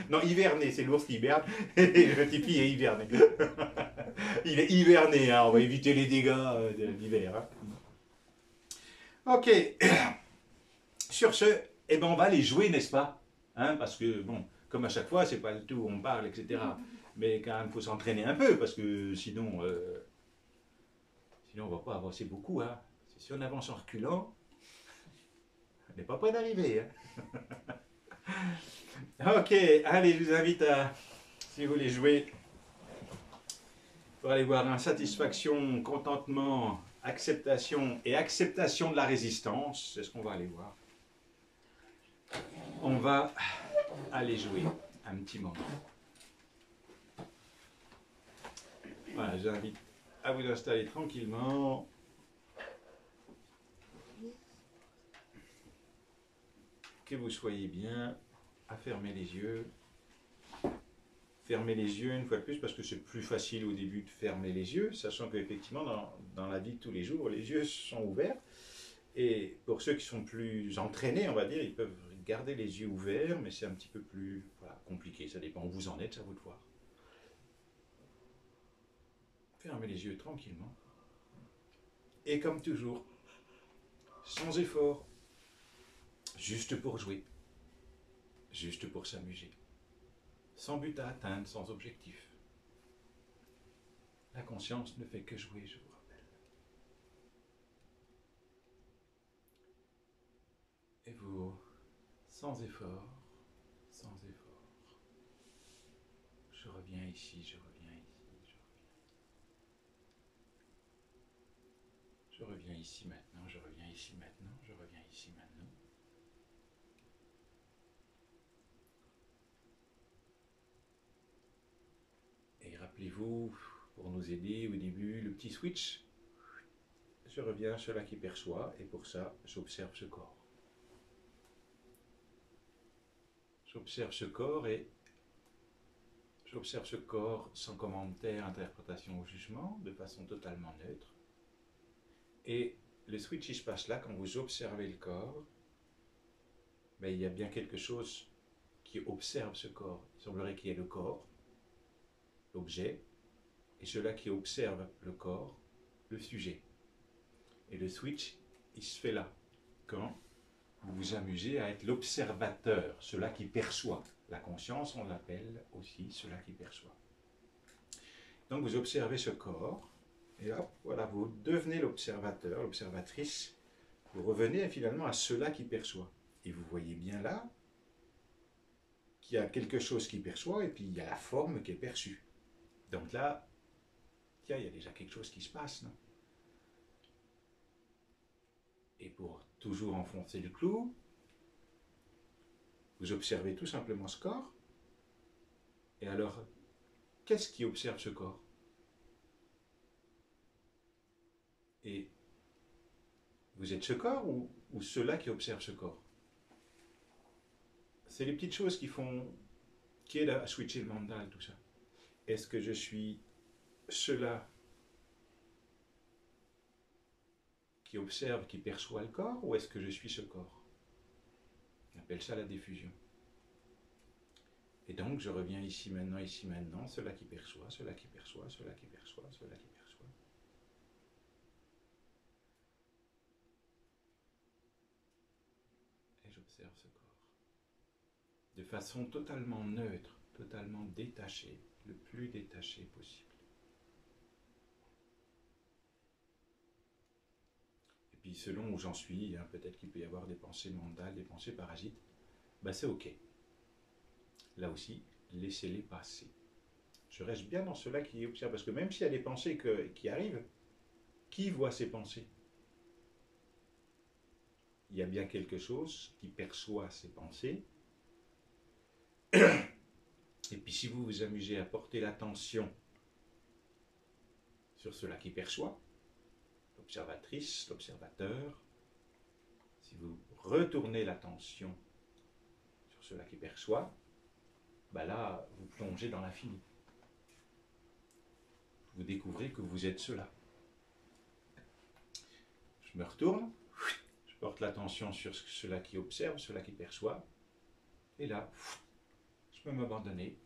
Non, hiverné, c'est l'ours qui hiberne. Et le Tipeee est hiverné. Il est hiverné, hein, on va éviter les dégâts de l'hiver. Hein. Ok. Sur ce, eh ben, on va les jouer, n'est-ce pas, hein, parce que, bon, comme à chaque fois, c'est pas le tout où on parle, etc. Mais quand même, il faut s'entraîner un peu, parce que sinon, on ne va pas avancer beaucoup. Hein. Si on avance en reculant, on n'est pas près d'arriver. Hein. Ok, allez, je vous invite à, si vous voulez jouer, pour aller voir insatisfaction, contentement, acceptation et acceptation de la résistance. C'est ce qu'on va aller voir. On va aller jouer un petit moment. Voilà, je vous invite à vous installer tranquillement. Que vous soyez bien, à fermer les yeux. Fermer les yeux une fois de plus parce que c'est plus facile au début de fermer les yeux, sachant qu'effectivement dans la vie de tous les jours, les yeux sont ouverts. Et pour ceux qui sont plus entraînés, on va dire, ils peuvent garder les yeux ouverts, mais c'est un petit peu plus compliqué. Ça dépend où vous en êtes, c'est à vous de voir. Fermez les yeux tranquillement. Et comme toujours, sans effort, juste pour jouer, juste pour s'amuser, sans but à atteindre, sans objectif. La conscience ne fait que jouer, je vous rappelle. Et vous, sans effort, je reviens ici, je reviens ici, je reviens ici maintenant, je reviens ici maintenant, je reviens ici maintenant. Et rappelez-vous, pour nous aider au début, le petit switch. Je reviens à cela qui perçoit, et pour ça, j'observe ce corps. J'observe ce corps et j'observe ce corps sans commentaire, interprétation ou jugement, de façon totalement neutre. Et le switch il se passe là, quand vous observez le corps, ben, il y a bien quelque chose qui observe ce corps. Il semblerait qu'il y ait le corps, l'objet, et cela qui observe le corps, le sujet. Et le switch, il se fait là, quand vous vous amusez à être l'observateur, cela qui perçoit. La conscience, on l'appelle aussi cela qui perçoit. Donc vous observez ce corps, et là, voilà, vous devenez l'observateur, l'observatrice, vous revenez finalement à cela qui perçoit. Et vous voyez bien là qu'il y a quelque chose qui perçoit, et puis il y a la forme qui est perçue. Donc là, tiens, il y a déjà quelque chose qui se passe, non? Et pour toujours enfoncer le clou, vous observez tout simplement ce corps. Et alors, qu'est-ce qui observe ce corps? Et vous êtes ce corps ou ceux-là qui observent ce corps? C'est les petites choses qui aident à switcher le mental, tout ça. Est-ce que je suis cela qui observe, qui perçoit le corps, ou est-ce que je suis ce corps? On appelle ça la diffusion. Et donc, je reviens ici, maintenant, cela qui perçoit, cela qui perçoit, cela qui perçoit, cela qui perçoit. Et j'observe ce corps. De façon totalement neutre, totalement détachée, le plus détaché possible. Et puis selon où j'en suis, hein, peut-être qu'il peut y avoir des pensées mentales, des pensées parasites, ben c'est ok. Là aussi, laissez-les passer. Je reste bien dans cela qui observe, parce que même s'il y a des pensées qui arrivent, qui voit ces pensées? Il y a bien quelque chose qui perçoit ces pensées. Et puis si vous vous amusez à porter l'attention sur cela qui perçoit, l'observatrice, l'observateur, si vous retournez l'attention sur cela qui perçoit, ben là, vous plongez dans l'infini. Vous découvrez que vous êtes cela. Je me retourne, je porte l'attention sur cela qui observe, cela qui perçoit, et là, je peux m'abandonner,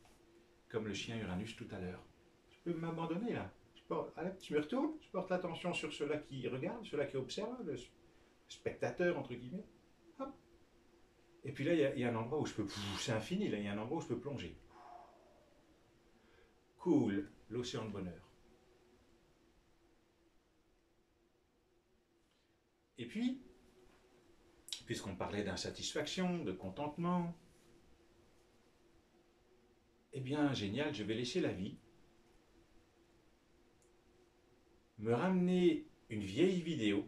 comme le chien Uranus tout à l'heure. Je peux m'abandonner là. Je me retourne, je porte l'attention sur cela qui regarde, cela qui observe, le spectateur entre guillemets. Hop. Et puis là, il y a un endroit où je peux... C'est infini, là, il y a un endroit où je peux plonger. Cool, l'océan de bonheur. Et puis, puisqu'on parlait d'insatisfaction, de contentement, eh bien, génial, je vais laisser la vie me ramener une vieille vidéo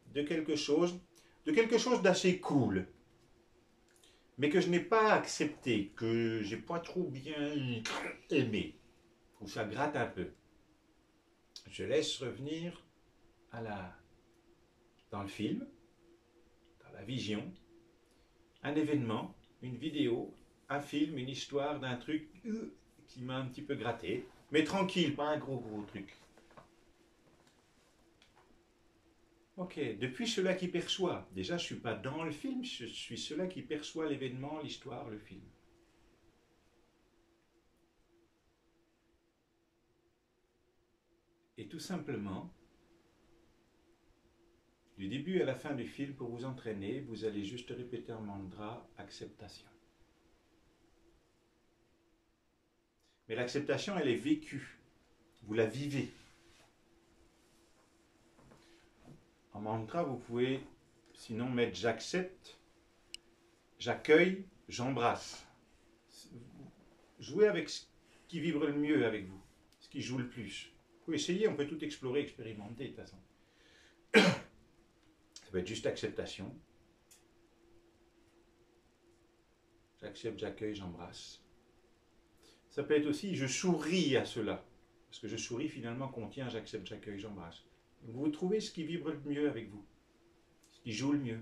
de quelque chose d'assez cool, mais que je n'ai pas accepté, que j'ai pas trop bien aimé, où ça gratte un peu. Je laisse revenir dans le film, dans la vision, un événement, une vidéo, un film, une histoire d'un truc qui m'a un petit peu gratté, mais tranquille, pas un gros truc. Ok, depuis cela qui perçoit, déjà je ne suis pas dans le film, je suis cela qui perçoit l'événement, l'histoire, le film. Et tout simplement, du début à la fin du film, pour vous entraîner, vous allez juste répéter un mantra « acceptation ». Mais l'acceptation, elle est vécue, vous la vivez. En mantra, vous pouvez sinon mettre j'accepte, j'accueille, j'embrasse. Jouez avec ce qui vibre le mieux avec vous, ce qui joue le plus. Vous pouvez essayer, on peut tout explorer, expérimenter de toute façon. Ça peut être juste acceptation. J'accepte, j'accueille, j'embrasse. Ça peut être aussi je souris à cela. Parce que je souris finalement contient j'accepte, j'accueille, j'embrasse. Vous trouvez ce qui vibre le mieux avec vous, ce qui joue le mieux.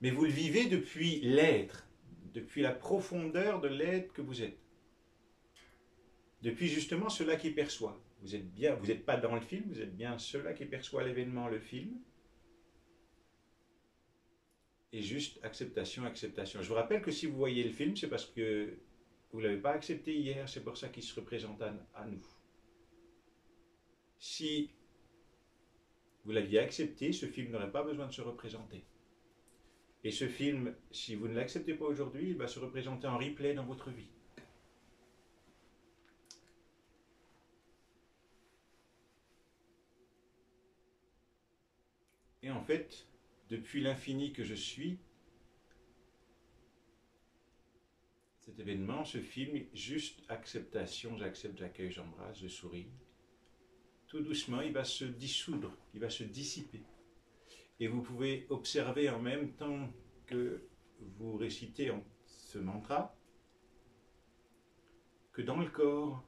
Mais vous le vivez depuis l'être, depuis la profondeur de l'être que vous êtes. Depuis justement cela qui perçoit. Vous êtes bien, vous n'êtes pas dans le film, vous êtes bien cela qui perçoit l'événement, le film. Et juste acceptation, acceptation. Je vous rappelle que si vous voyez le film, c'est parce que vous ne l'avez pas accepté hier, c'est pour ça qu'il se représente à nous. Si vous l'aviez accepté, ce film n'aurait pas besoin de se représenter. Et ce film, si vous ne l'acceptez pas aujourd'hui, il va se représenter en replay dans votre vie. Et en fait, depuis l'infini que je suis, cet événement, ce film, juste acceptation, j'accepte, j'accueille, j'embrasse, je souris. Tout doucement, il va se dissoudre, il va se dissiper. Et vous pouvez observer en même temps que vous récitez ce mantra, que dans le corps,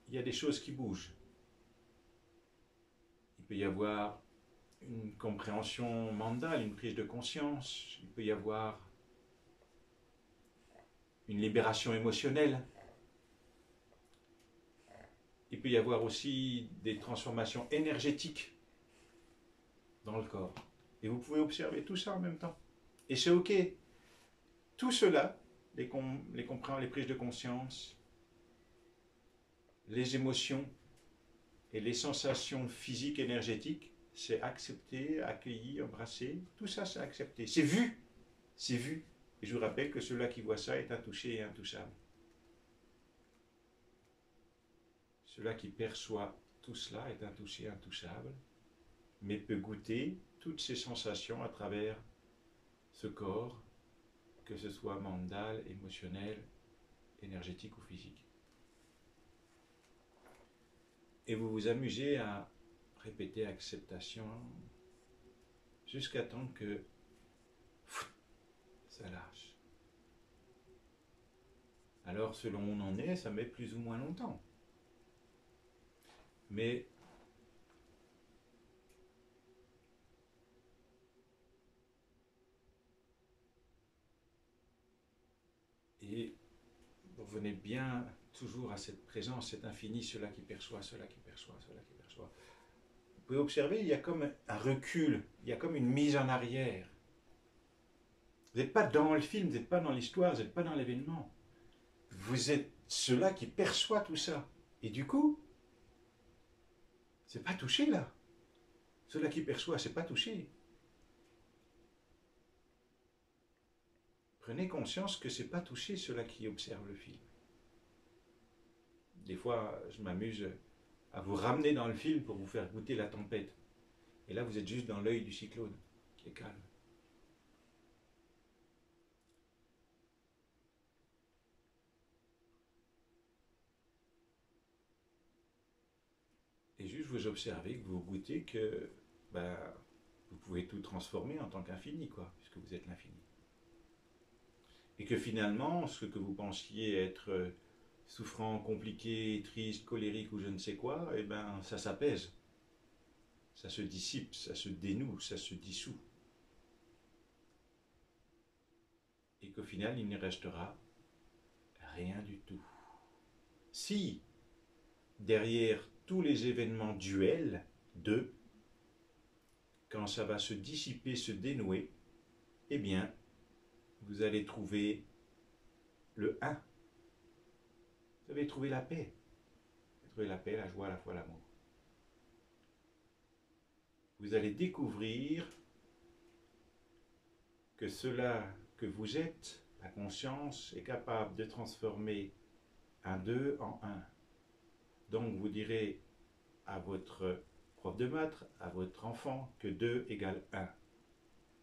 il y a des choses qui bougent. Il peut y avoir une compréhension mentale, une prise de conscience, il peut y avoir une libération émotionnelle. Il peut y avoir aussi des transformations énergétiques dans le corps. Et vous pouvez observer tout ça en même temps. Et c'est ok. Tout cela, les prises de conscience, les émotions et les sensations physiques, énergétiques, c'est accepté, accueilli, embrassé. Tout ça, c'est accepté. C'est vu. C'est vu. Et je vous rappelle que celui qui voit ça est intouché et intouchable. Celui qui perçoit tout cela est intouché, intouchable, mais peut goûter toutes ces sensations à travers ce corps, que ce soit mental, émotionnel, énergétique ou physique. Et vous vous amusez à répéter acceptation jusqu'à temps que ça lâche. Alors selon où on en est, ça met plus ou moins longtemps. Mais et vous revenez bien toujours à cette présence, cet infini, cela qui perçoit, cela qui perçoit, cela qui perçoit. Vous pouvez observer, il y a comme un recul, il y a comme une mise en arrière. Vous n'êtes pas dans le film, vous n'êtes pas dans l'histoire, vous n'êtes pas dans l'événement. Vous êtes cela qui perçoit tout ça. Et du coup, c'est pas touché là. Cela qui perçoit, c'est pas touché. Prenez conscience que c'est pas touché cela qui observe le film. Des fois, je m'amuse à vous ramener dans le film pour vous faire goûter la tempête. Et là, vous êtes juste dans l'œil du cyclone, qui est calme. Et juste vous observez, que vous goûtez que vous pouvez tout transformer en tant qu'infini, quoi, puisque vous êtes l'infini. Et que finalement, ce que vous pensiez être souffrant, compliqué, triste, colérique ou je ne sais quoi, eh ben, ça s'apaise. Ça se dissipe, ça se dénoue, ça se dissout. Et qu'au final, il ne restera rien du tout. Si, derrière tous les événements duels quand ça va se dissiper, se dénouer, eh bien, vous allez trouver le un. Vous allez trouver la paix. Vous allez trouver la paix, la joie, la foi, l'amour. Vous allez découvrir que cela que vous êtes, la conscience, est capable de transformer un 2 en 1. Donc vous direz à votre prof de maths, à votre enfant, que 2 égale 1.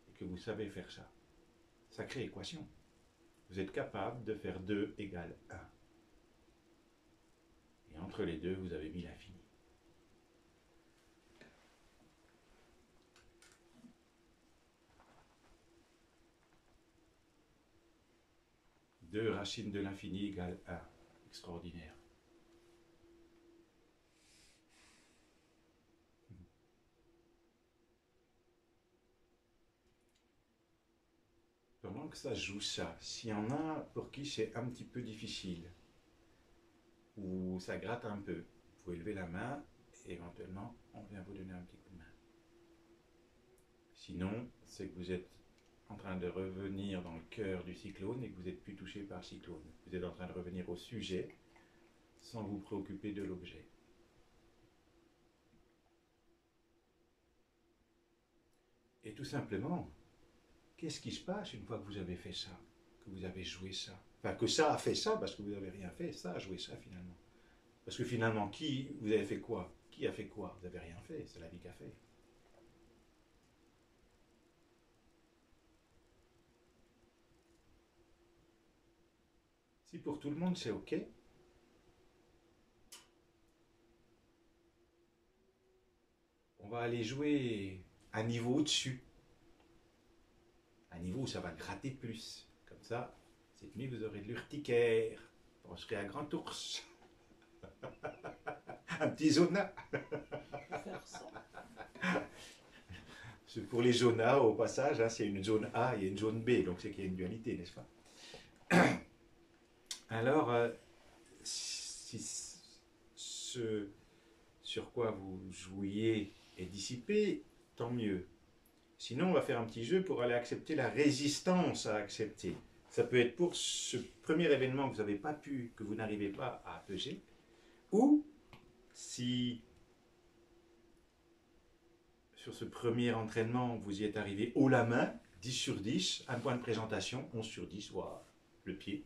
Et que vous savez faire ça. Sacrée équation. Vous êtes capable de faire 2 égale 1. Et entre les deux, vous avez mis l'infini. Deux racines de l'infini égale 1. Extraordinaire. Pendant que ça joue ça, s'il y en a pour qui c'est un petit peu difficile, ou ça gratte un peu, vous pouvez lever la main et éventuellement on vient vous donner un petit coup de main. Sinon, c'est que vous êtes en train de revenir dans le cœur du cyclone et que vous n'êtes plus touché par le cyclone. Vous êtes en train de revenir au sujet sans vous préoccuper de l'objet. Et tout simplement, qu'est-ce qui se passe une fois que vous avez fait ça, que vous avez joué ça? Enfin, que ça a fait ça, parce que vous n'avez rien fait, ça a joué ça finalement. Parce que finalement, vous avez fait quoi? Qui a fait quoi? Vous n'avez rien fait, c'est la vie qui a fait. Si pour tout le monde c'est OK, on va aller jouer un niveau au-dessus. Un niveau où ça va gratter plus. Comme ça, cette nuit, vous aurez de l'urticaire. Vous penserez à Grand Ours. Un petit zona. Pour les zonas, au passage, hein, c'est une zone A et une zone B. Donc c'est qu'il y a une dualité, n'est-ce pas? Alors, si ce sur quoi vous jouiez est dissipé, tant mieux. Sinon, on va faire un petit jeu pour aller accepter la résistance à accepter. Ça peut être pour ce premier événement que vous n'avez pas pu, que vous n'arrivez pas à peser, ou si sur ce premier entraînement, vous y êtes arrivé haut la main, 10 sur 10, un point de présentation, 11 sur 10, wow, le pied.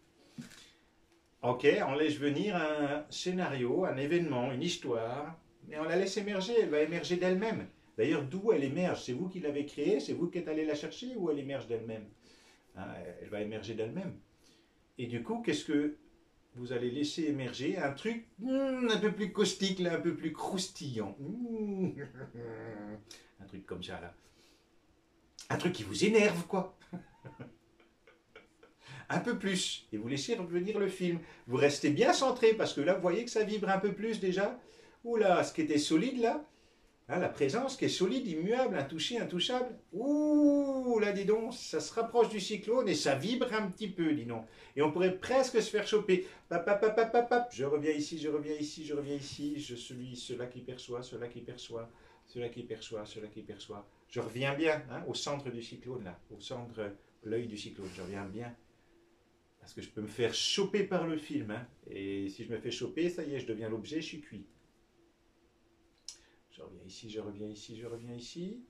Ok, on laisse venir un scénario, un événement, une histoire, mais on la laisse émerger, elle va émerger d'elle-même. D'ailleurs, d'où elle émerge? C'est vous qui l'avez créée, c'est vous qui êtes allé la chercher ou elle émerge d'elle-même? Hein, elle va émerger d'elle-même. Et du coup, qu'est-ce que vous allez laisser émerger? Un truc un peu plus caustique, là, un peu plus croustillant. Un truc comme ça, là. Un truc qui vous énerve, quoi. Un peu plus. Et vous laissez revenir le film. Vous restez bien centré, parce que là, vous voyez que ça vibre un peu plus déjà. Oula, ce qui était solide là, hein, la présence qui est solide, immuable, intouché, intouchable. Ouh, là dis donc, ça se rapproche du cyclone et ça vibre un petit peu, dis donc. Et on pourrait presque se faire choper. Pap, pap, pap, pap, pap, pap. Je reviens ici, je reviens ici, je reviens ici. Je suis cela qui perçoit, cela qui perçoit, cela qui perçoit, cela qui perçoit. Je reviens bien hein, au centre du cyclone là, au centre, l'œil du cyclone. Je reviens bien. Parce que je peux me faire choper par le film. Hein. Et si je me fais choper, ça y est, je deviens l'objet, je suis cuit. Je reviens ici, je reviens ici, je reviens ici.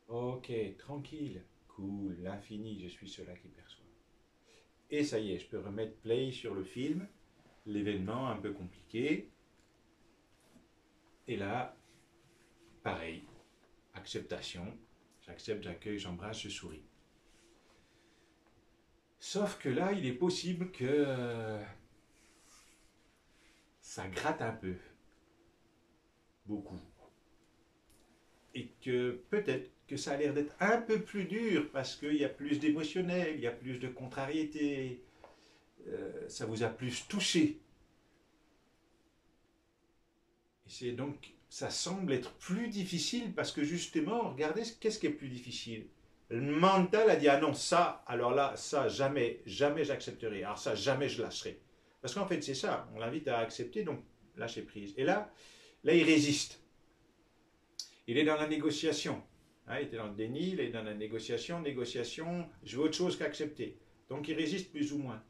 Ok, tranquille, cool, l'infini, je suis cela qui perçoit. Et ça y est, je peux remettre play sur le film, l'événement un peu compliqué. Et là, pareil, acceptation, j'accepte, j'accueille, j'embrasse, je souris. Sauf que là, il est possible que ça gratte un peu, beaucoup. Et que peut-être que ça a l'air d'être un peu plus dur parce qu'il y a plus d'émotionnel, il y a plus de contrariété, ça vous a plus touché. Et c'est donc, ça semble être plus difficile parce que justement, regardez, qu'est-ce qui est plus difficile? Le mental a dit, ah non, ça, alors là, ça, jamais, jamais j'accepterai. Alors ça, jamais je lâcherai. Parce qu'en fait, c'est ça, on l'invite à accepter, donc lâcher prise. Et là, il résiste. Il est dans la négociation. Hein, il était dans le déni, il est dans la négociation, je veux autre chose qu'accepter. Donc il résiste plus ou moins.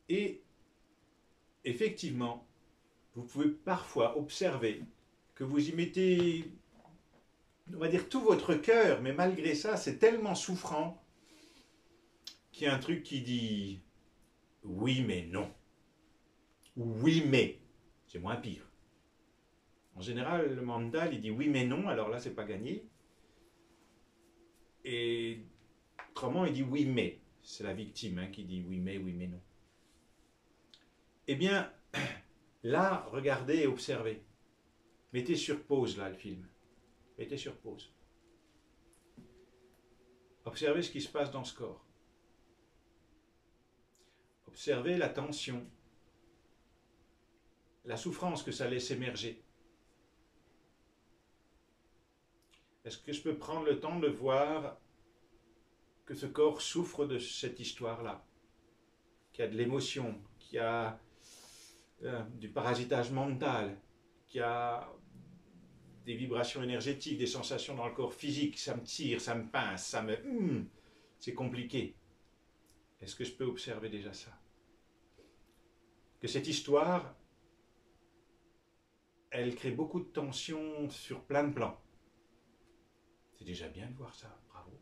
Et effectivement, vous pouvez parfois observer que vous y mettez, on va dire, tout votre cœur, mais malgré ça, c'est tellement souffrant qu'il y a un truc qui dit oui mais non. Oui mais, c'est moins pire. En général, le mental, il dit oui mais non, alors là, c'est pas gagné. Et autrement, il dit oui mais. C'est la victime hein, qui dit oui mais non. Eh bien, là, regardez et observez. Mettez sur pause, là, le film. Mettez sur pause. Observez ce qui se passe dans ce corps. Observez la tension, la souffrance que ça laisse émerger. Est-ce que je peux prendre le temps de voir que ce corps souffre de cette histoire-là, qu'il y a de l'émotion, qu'il y a du parasitage mental, qu'il y a des vibrations énergétiques, des sensations dans le corps physique, ça me tire, ça me pince, ça me... c'est compliqué. Est-ce que je peux observer déjà ça? Que cette histoire, elle crée beaucoup de tension sur plein de plans. C'est déjà bien de voir ça, bravo.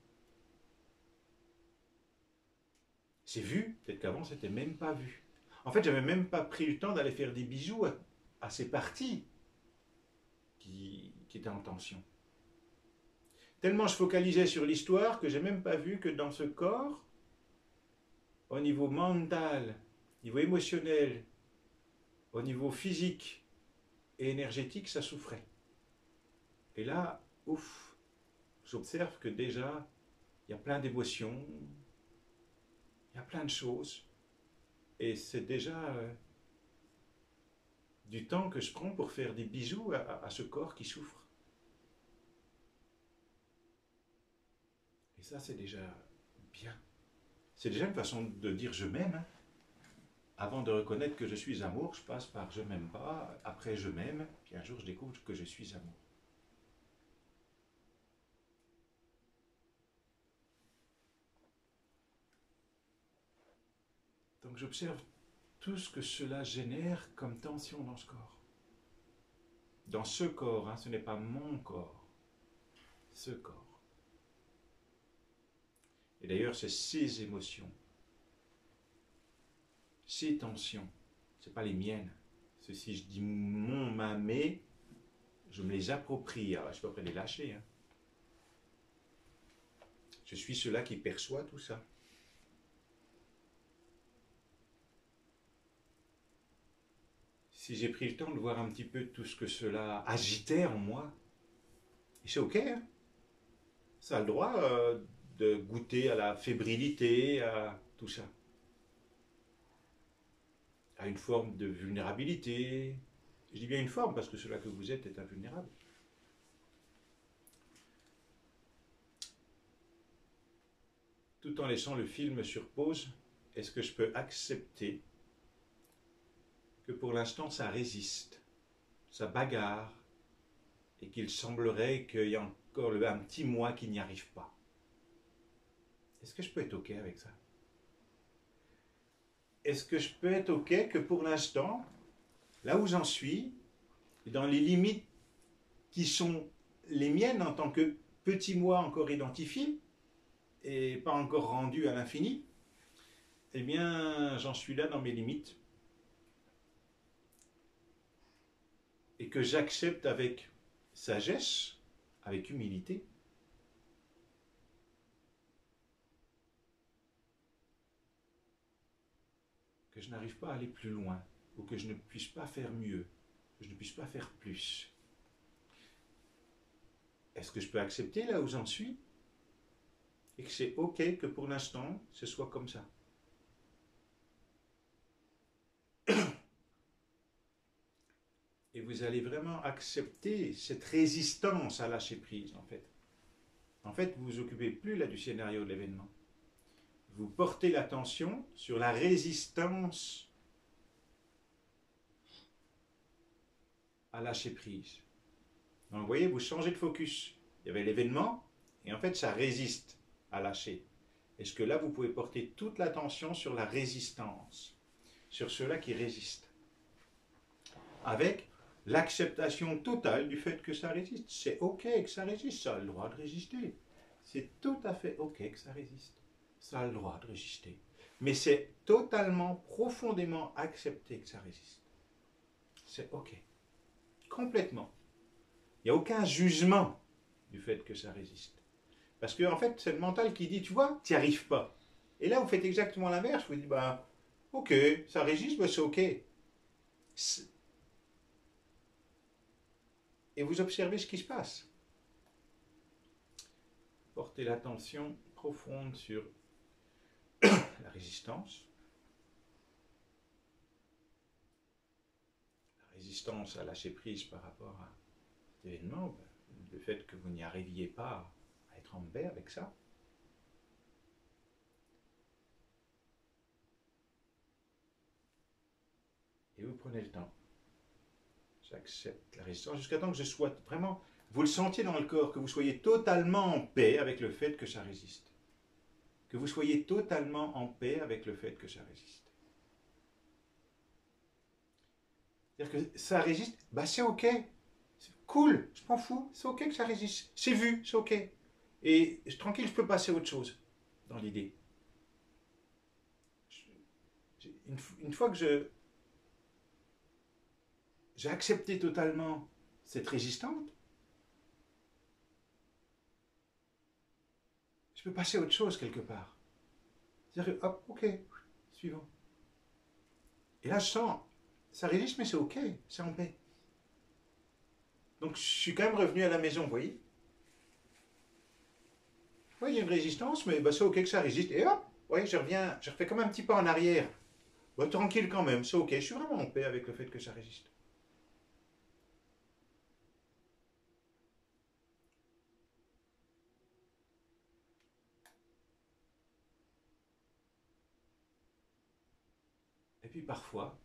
C'est vu, peut-être qu'avant c'était même pas vu. En fait, j'avais même pas pris le temps d'aller faire des bisous à ces parties qui étaient en tension. Tellement je focalisais sur l'histoire que j'ai même pas vu que dans ce corps, au niveau mental, au niveau émotionnel, au niveau physique et énergétique, ça souffrait. Et là, ouf, j'observe que déjà, il y a plein d'émotions, il y a plein de choses, et c'est déjà du temps que je prends pour faire des bisous à ce corps qui souffre. Et ça, c'est déjà bien. C'est déjà une façon de dire je m'aime. Hein. Avant de reconnaître que je suis amour, je passe par je m'aime pas, après je m'aime, puis un jour je découvre que je suis amour. Donc j'observe tout ce que cela génère comme tension dans ce corps. Dans ce corps, hein, ce n'est pas mon corps, ce corps. Et d'ailleurs, c'est ces émotions, ces tensions, ce n'est pas les miennes. Si je dis mon, ma, mes, je me les approprie. Alors, je suis pas prêt de les lâcher. Hein. Je suis cela qui perçoit tout ça. Si j'ai pris le temps de voir un petit peu tout ce que cela agitait en moi, et c'est ok, hein. Ça a le droit de goûter à la fébrilité, à tout ça. à une forme de vulnérabilité. Je dis bien une forme parce que cela que vous êtes est invulnérable. Tout en laissant le film sur pause, est-ce que je peux accepter que pour l'instant ça résiste, ça bagarre, et qu'il semblerait qu'il y a encore un petit moi qui n'y arrive pas? Est-ce que je peux être OK avec ça? Est-ce que je peux être OK que pour l'instant, là où j'en suis, dans les limites qui sont les miennes en tant que petit moi encore identifié, et pas encore rendu à l'infini, eh bien, j'en suis là dans mes limites. Et que j'accepte avec sagesse, avec humilité, que je n'arrive pas à aller plus loin, ou que je ne puisse pas faire mieux, que je ne puisse pas faire plus. Est-ce que je peux accepter là où j'en suis? Et que c'est OK que pour l'instant, ce soit comme ça. Et vous allez vraiment accepter cette résistance à lâcher prise, en fait. En fait, vous ne vous occupez plus là du scénario de l'événement. Vous portez l'attention sur la résistance à lâcher prise. Donc, vous voyez, vous changez de focus. Il y avait l'événement, et en fait, ça résiste à lâcher. Est-ce que là, vous pouvez porter toute l'attention sur la résistance, sur ceux-là qui résistent, avec l'acceptation totale du fait que ça résiste. C'est OK que ça résiste, ça a le droit de résister. C'est tout à fait OK que ça résiste. Ça a le droit de résister. Mais c'est totalement, profondément accepté que ça résiste. C'est OK. Complètement. Il n'y a aucun jugement du fait que ça résiste. Parce que, en fait, c'est le mental qui dit, tu vois, tu n'y arrives pas. Et là, vous faites exactement l'inverse. Vous dites, bah, OK, ça résiste, bah, c'est OK. Et vous observez ce qui se passe. Portez l'attention profonde sur la résistance. La résistance à lâcher prise par rapport à cet événement, le fait que vous n'y arriviez pas à être en paix avec ça. Et vous prenez le temps. J'accepte la résistance jusqu'à temps que je sois vraiment, vous le sentiez dans le corps, que vous soyez totalement en paix avec le fait que ça résiste. Que vous soyez totalement en paix avec le fait que ça résiste. C'est-à-dire que ça résiste, bah c'est OK. C'est cool, je m'en fous, c'est OK que ça résiste. C'est vu, c'est OK. Et tranquille, je peux passer à autre chose dans l'idée. Une fois que j'ai accepté totalement cette résistante, je peux passer à autre chose quelque part. C'est-à-dire que, hop, OK, suivant. Et là, je sens, ça résiste, mais c'est OK, c'est en paix. Donc, je suis quand même revenu à la maison, vous voyez. Oui, il y a une résistance, mais bah, c'est OK que ça résiste. Et hop, oui, je reviens, je refais comme un petit pas en arrière. Bah, tranquille quand même, c'est OK, je suis vraiment en paix avec le fait que ça résiste. Et puis parfois,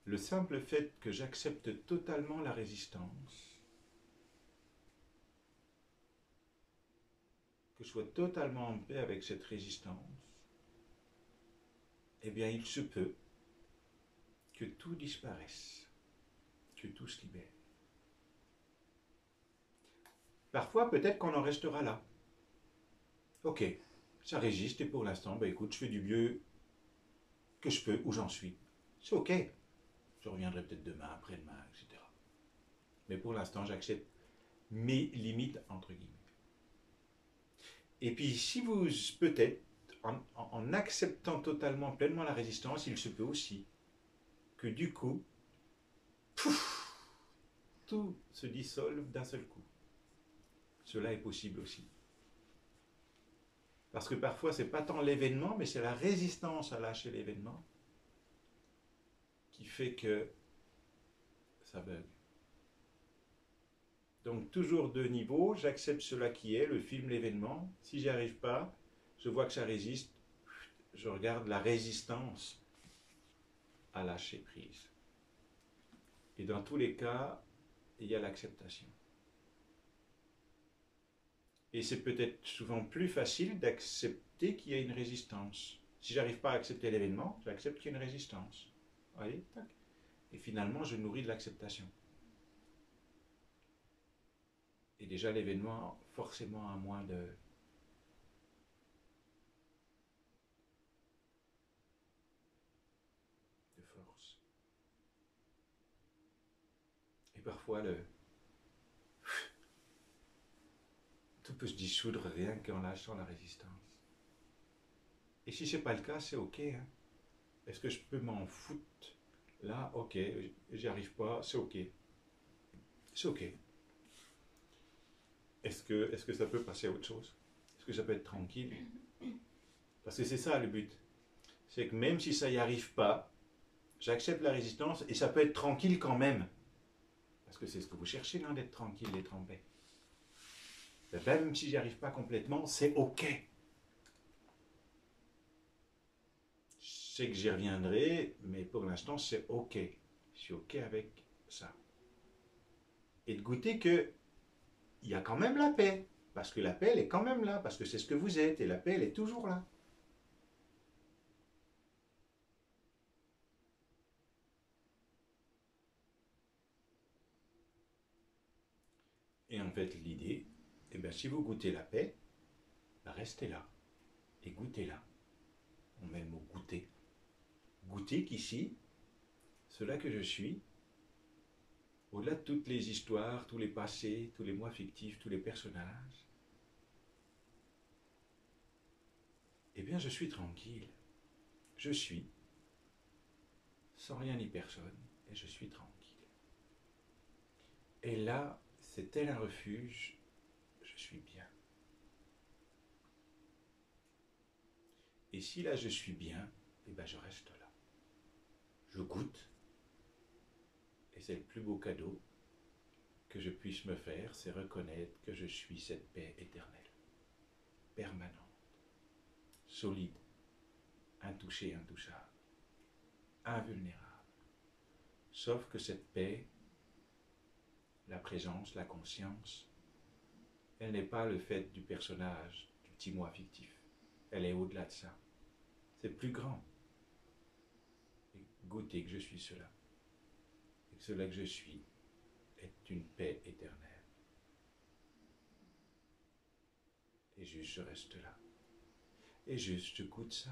le simple fait que j'accepte totalement la résistance, que je sois totalement en paix avec cette résistance, eh bien il se peut que tout disparaisse, que tout se libère. Parfois, peut-être qu'on en restera là. OK, ça résiste et pour l'instant, ben écoute, je fais du mieux que je peux où j'en suis. C'est OK. Je reviendrai peut-être demain, après-demain, etc. Mais pour l'instant, j'accepte mes limites, entre guillemets. Et puis, si vous, peut-être, en acceptant totalement, pleinement la résistance, il se peut aussi que du coup, pouf, tout se dissolve d'un seul coup. Cela est possible aussi. Parce que parfois, ce n'est pas tant l'événement, mais c'est la résistance à lâcher l'événement qui fait que ça bug. Donc toujours deux niveaux, j'accepte cela qui est, le film, l'événement. Si j'y arrive pas, je vois que ça résiste, je regarde la résistance à lâcher prise. Et dans tous les cas, il y a l'acceptation. Et c'est peut-être souvent plus facile d'accepter qu'il y a une résistance. Si j'arrive pas à accepter l'événement, j'accepte qu'il y a une résistance. Vous voyez, tac. Et finalement, je nourris de l'acceptation. Et déjà, l'événement, forcément, a moins de force. Et parfois, tout peut se dissoudre rien qu'en lâchant la résistance. Et si ce n'est pas le cas, c'est ok. Hein. Est-ce que je peux m'en foutre? Là, ok, j'y arrive pas, c'est ok. C'est ok. Est-ce que ça peut passer à autre chose? Est-ce que ça peut être tranquille? Parce que c'est ça le but. C'est que même si ça n'y arrive pas, j'accepte la résistance et ça peut être tranquille quand même. Parce que c'est ce que vous cherchez, non, d'être tranquille, d'être en paix. Même si j'y arrive pas complètement, c'est ok. Je sais que j'y reviendrai, mais pour l'instant, c'est ok. Je suis ok avec ça. Et de goûter que il y a quand même la paix. Parce que la paix, elle est quand même là. Parce que c'est ce que vous êtes. Et la paix, elle est toujours là. Et en fait, l'idée, eh bien, si vous goûtez la paix, ben restez là. Et goûtez-la. On met le mot goûter. Goûter qu'ici, cela que je suis, au-delà de toutes les histoires, tous les passés, tous les moi fictifs, tous les personnages, eh bien, je suis tranquille. Je suis, sans rien ni personne, et je suis tranquille. Et là, c'est tel un refuge, je suis bien. Et si là, je suis bien, eh bien, je reste là. Je goûte, et c'est le plus beau cadeau que je puisse me faire, c'est reconnaître que je suis cette paix éternelle, permanente, solide, intouchée, intouchable, invulnérable. Sauf que cette paix, la présence, la conscience, elle n'est pas le fait du personnage, du petit moi fictif. Elle est au-delà de ça. C'est plus grand. Et goûter que je suis cela. Et que cela que je suis est une paix éternelle. Et juste je reste là. Et juste je goûte ça.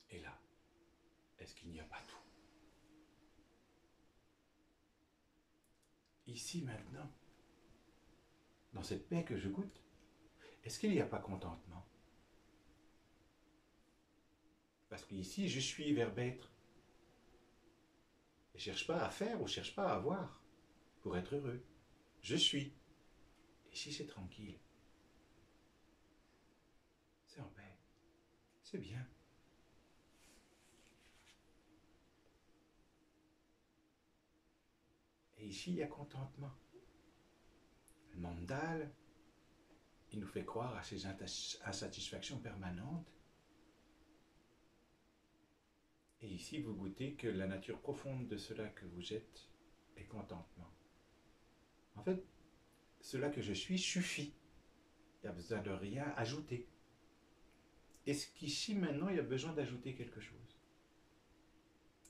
Et là, est-ce qu'il n'y a pas tout? Ici, maintenant, dans cette paix que je goûte, est-ce qu'il n'y a pas contentement? Parce qu'ici, je suis verbe être. Je ne cherche pas à faire ou je ne cherche pas à avoir pour être heureux. Je suis. Ici, c'est tranquille. C'est en paix. C'est bien. Et ici, il y a contentement. Le mandal, il nous fait croire à ces insatisfactions permanentes. Et ici, vous goûtez que la nature profonde de cela que vous êtes est contentement. En fait, cela que je suis suffit. Il n'y a besoin de rien ajouter. Est-ce qu'ici, maintenant, il y a besoin d'ajouter quelque chose?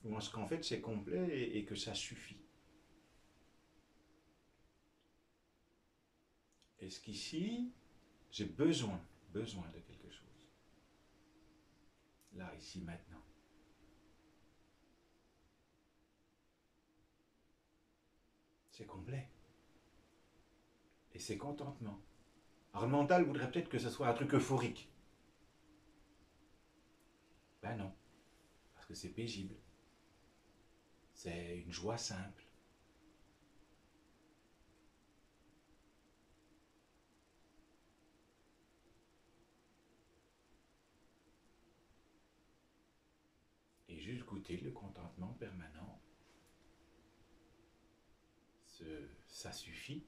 Ou est-ce qu'en fait, c'est complet et que ça suffit? Est-ce qu'ici, j'ai besoin de quelque chose? Là, ici, maintenant. C'est complet. Et c'est contentement. Alors le mental voudrait peut-être que ce soit un truc euphorique. Ben non. Parce que c'est paisible. C'est une joie simple. écoutez, le contentement permanent, ça suffit.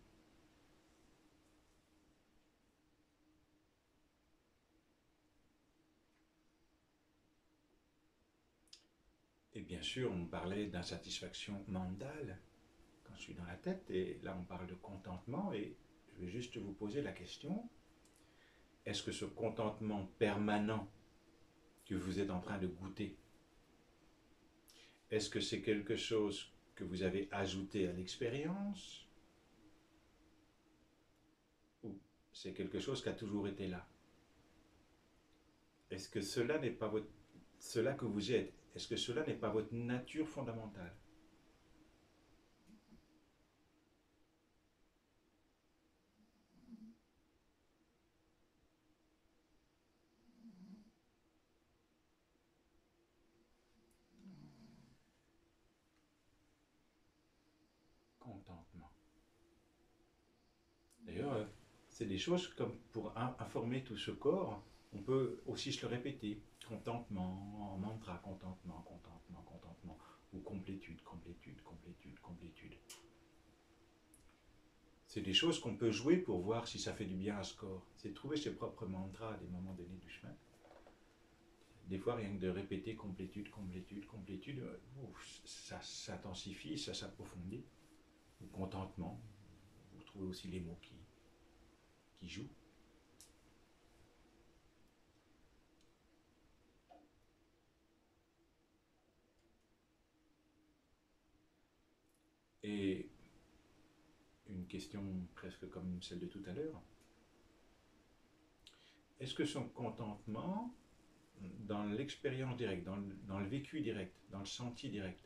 Et bien sûr, on parlait d'insatisfaction mentale quand je suis dans la tête, et là on parle de contentement, et je vais juste vous poser la question, est-ce que ce contentement permanent que vous êtes en train de goûter, est-ce que c'est quelque chose que vous avez ajouté à l'expérience, ou c'est quelque chose qui a toujours été là? Est-ce que cela n'est pas cela que vous êtes, est-ce que cela n'est pas votre nature fondamentale? Contentement. D'ailleurs, c'est des choses comme pour informer tout ce corps, on peut aussi se le répéter. Contentement, mantra, contentement, contentement, contentement, ou complétude, complétude, complétude, complétude. C'est des choses qu'on peut jouer pour voir si ça fait du bien à ce corps. C'est trouver ses propres mantras à des moments donnés du chemin. Des fois, rien que de répéter complétude, complétude, complétude, ça s'intensifie, ça s'approfondit. Ou contentement, vous trouvez aussi les mots qui jouent. Et une question presque comme celle de tout à l'heure. Est-ce que son contentement, dans l'expérience directe, dans le vécu direct, dans le senti direct,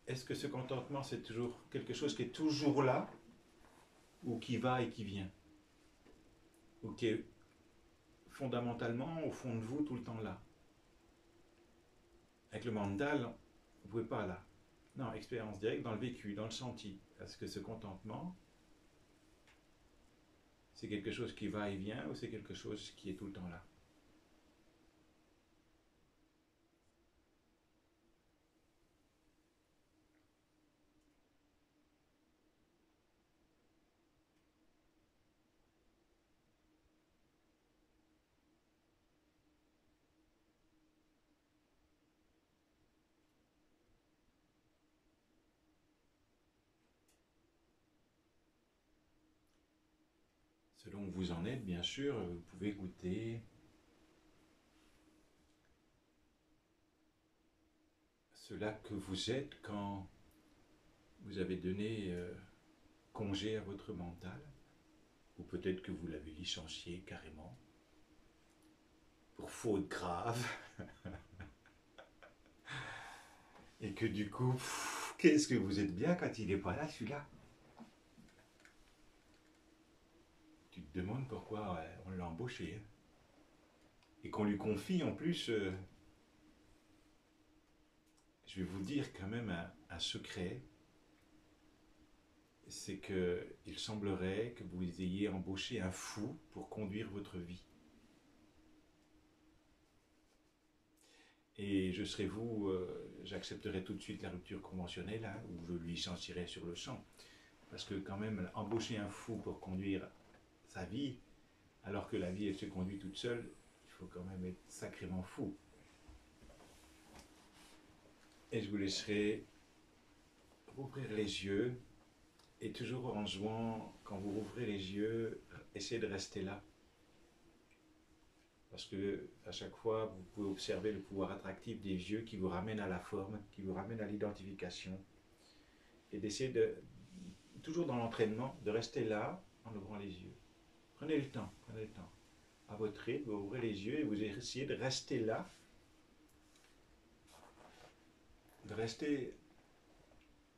est-ce que ce contentement c'est toujours quelque chose qui est toujours là, ou qui va et qui vient, ou qui est fondamentalement au fond de vous tout le temps là? Avec le mental, vous ne pouvez pas là. Non, expérience directe, dans le vécu, dans le senti. Est-ce que ce contentement, c'est quelque chose qui va et vient, ou c'est quelque chose qui est tout le temps là? Selon où vous en êtes, bien sûr, vous pouvez goûter cela que vous êtes quand vous avez donné congé à votre mental, ou peut-être que vous l'avez licencié carrément, pour faute grave, et que du coup, qu'est-ce que vous êtes bien quand il n'est pas là, celui-là? Tu te demandes pourquoi on l'a embauché, hein, et qu'on lui confie en plus, je vais vous dire quand même un secret, c'est qu'il semblerait que vous ayez embauché un fou pour conduire votre vie. Et je serais vous, j'accepterais tout de suite la rupture conventionnelle, hein, ou je lui licencierais sur le champ. Parce que quand même, embaucher un fou pour conduire sa vie, alors que la vie elle se conduit toute seule, il faut quand même être sacrément fou. Et je vous laisserai ouvrir les yeux, et toujours en jouant, quand vous ouvrez les yeux, essayez de rester là. Parce que à chaque fois, vous pouvez observer le pouvoir attractif des yeux qui vous ramène à la forme, qui vous ramène à l'identification. Et d'essayer de, toujours dans l'entraînement, de rester là en ouvrant les yeux. Prenez le temps, prenez le temps. À votre rythme, vous ouvrez les yeux et vous essayez de rester là. De rester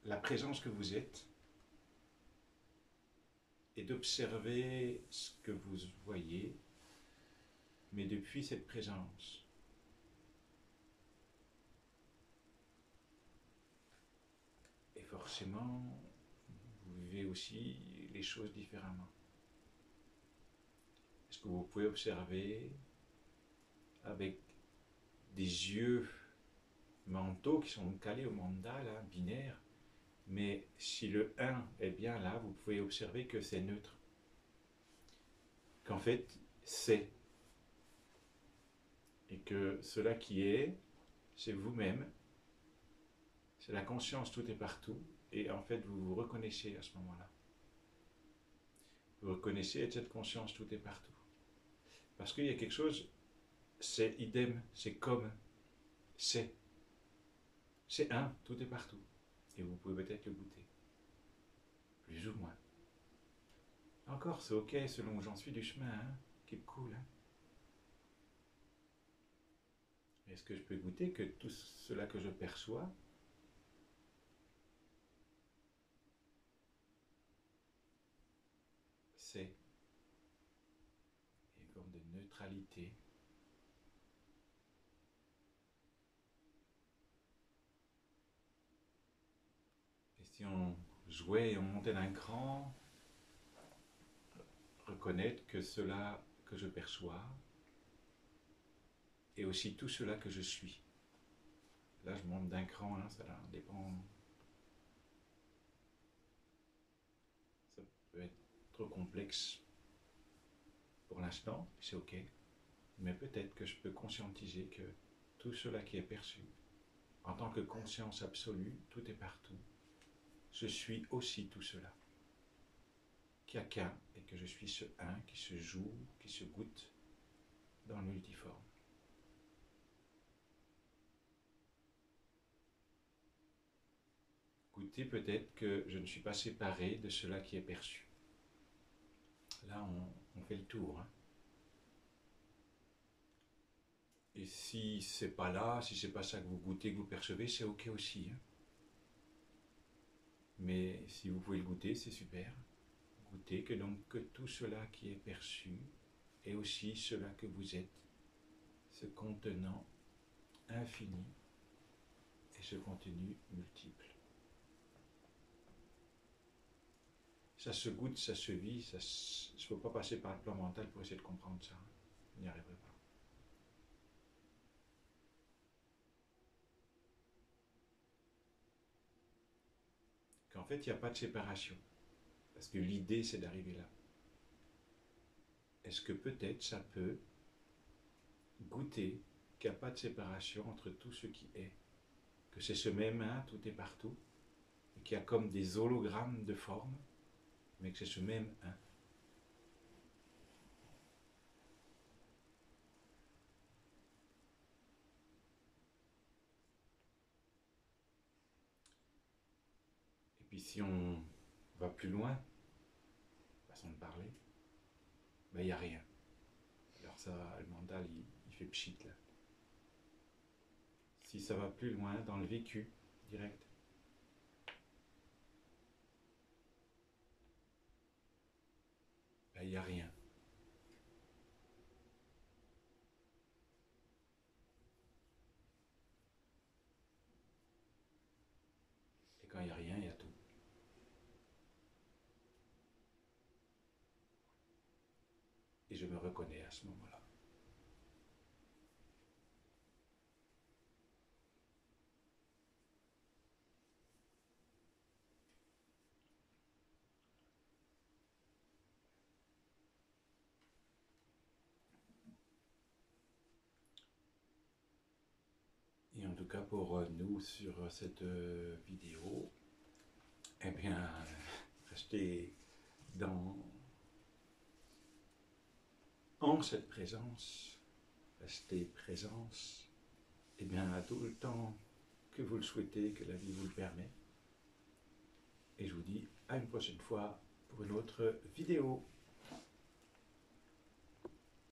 la présence que vous êtes. Et d'observer ce que vous voyez, mais depuis cette présence. Et forcément, vous vivez aussi les choses différemment. Est-ce que vous pouvez observer avec des yeux mentaux qui sont calés au mandal, hein, binaire. Mais si le 1 est bien là, vous pouvez observer que c'est neutre. Qu'en fait, c'est. Et que cela qui est, c'est vous-même. C'est la conscience, tout est partout. Et en fait, vous vous reconnaissez à ce moment-là. Vous reconnaissez, et cette conscience, tout est partout. Parce qu'il y a quelque chose, c'est idem, c'est comme, c'est. C'est un, tout est partout. Et vous pouvez peut-être le goûter. Plus ou moins. Encore, c'est ok selon où j'en suis du chemin, hein, qui est cool. Hein. Est-ce que je peux goûter que tout cela que je perçois, c'est une forme de neutralité. Et si on jouait et on montait d'un cran, reconnaître que cela que je perçois est aussi tout cela que je suis. Là, je monte d'un cran, hein, ça dépend. Ça peut être trop complexe pour l'instant, c'est ok. Mais peut-être que je peux conscientiser que tout cela qui est perçu, en tant que conscience absolue, tout est partout. Je suis aussi tout cela. Qu'il n'y a qu'un, et que je suis ce un qui se joue, qui se goûte dans le multiforme. Goûter peut-être que je ne suis pas séparé de cela qui est perçu. Là, on fait le tour. Hein. Et si c'est pas là, si c'est pas ça que vous goûtez, que vous percevez, c'est ok aussi. Hein. Mais si vous pouvez le goûter, c'est super. Goûtez que donc que tout cela qui est perçu est aussi cela que vous êtes, ce contenant infini et ce contenu multiple. Ça se goûte, ça se vit, il ne faut pas passer par le plan mental pour essayer de comprendre ça. Vous n'y arriverez pas. Qu'en fait, il n'y a pas de séparation. Parce que l'idée, c'est d'arriver là. Est-ce que peut-être ça peut goûter qu'il n'y a pas de séparation entre tout ce qui est, que c'est ce même un, tout est partout, et qu'il y a comme des hologrammes de forme, mais que c'est ce même un. Et puis si on va plus loin, façon de parler, ben il n'y a rien. Alors ça, le mandal, il fait pchit là. Si ça va plus loin dans le vécu direct, ben il n'y a rien. Et quand il n'y a rien, il y a tout. Et je me reconnais à ce moment-là. Et en tout cas pour nous sur cette vidéo, eh bien, restez en cette présence, restez présence, eh bien à tout le temps que vous le souhaitez, que la vie vous le permet. Et je vous dis à une prochaine fois pour une autre vidéo.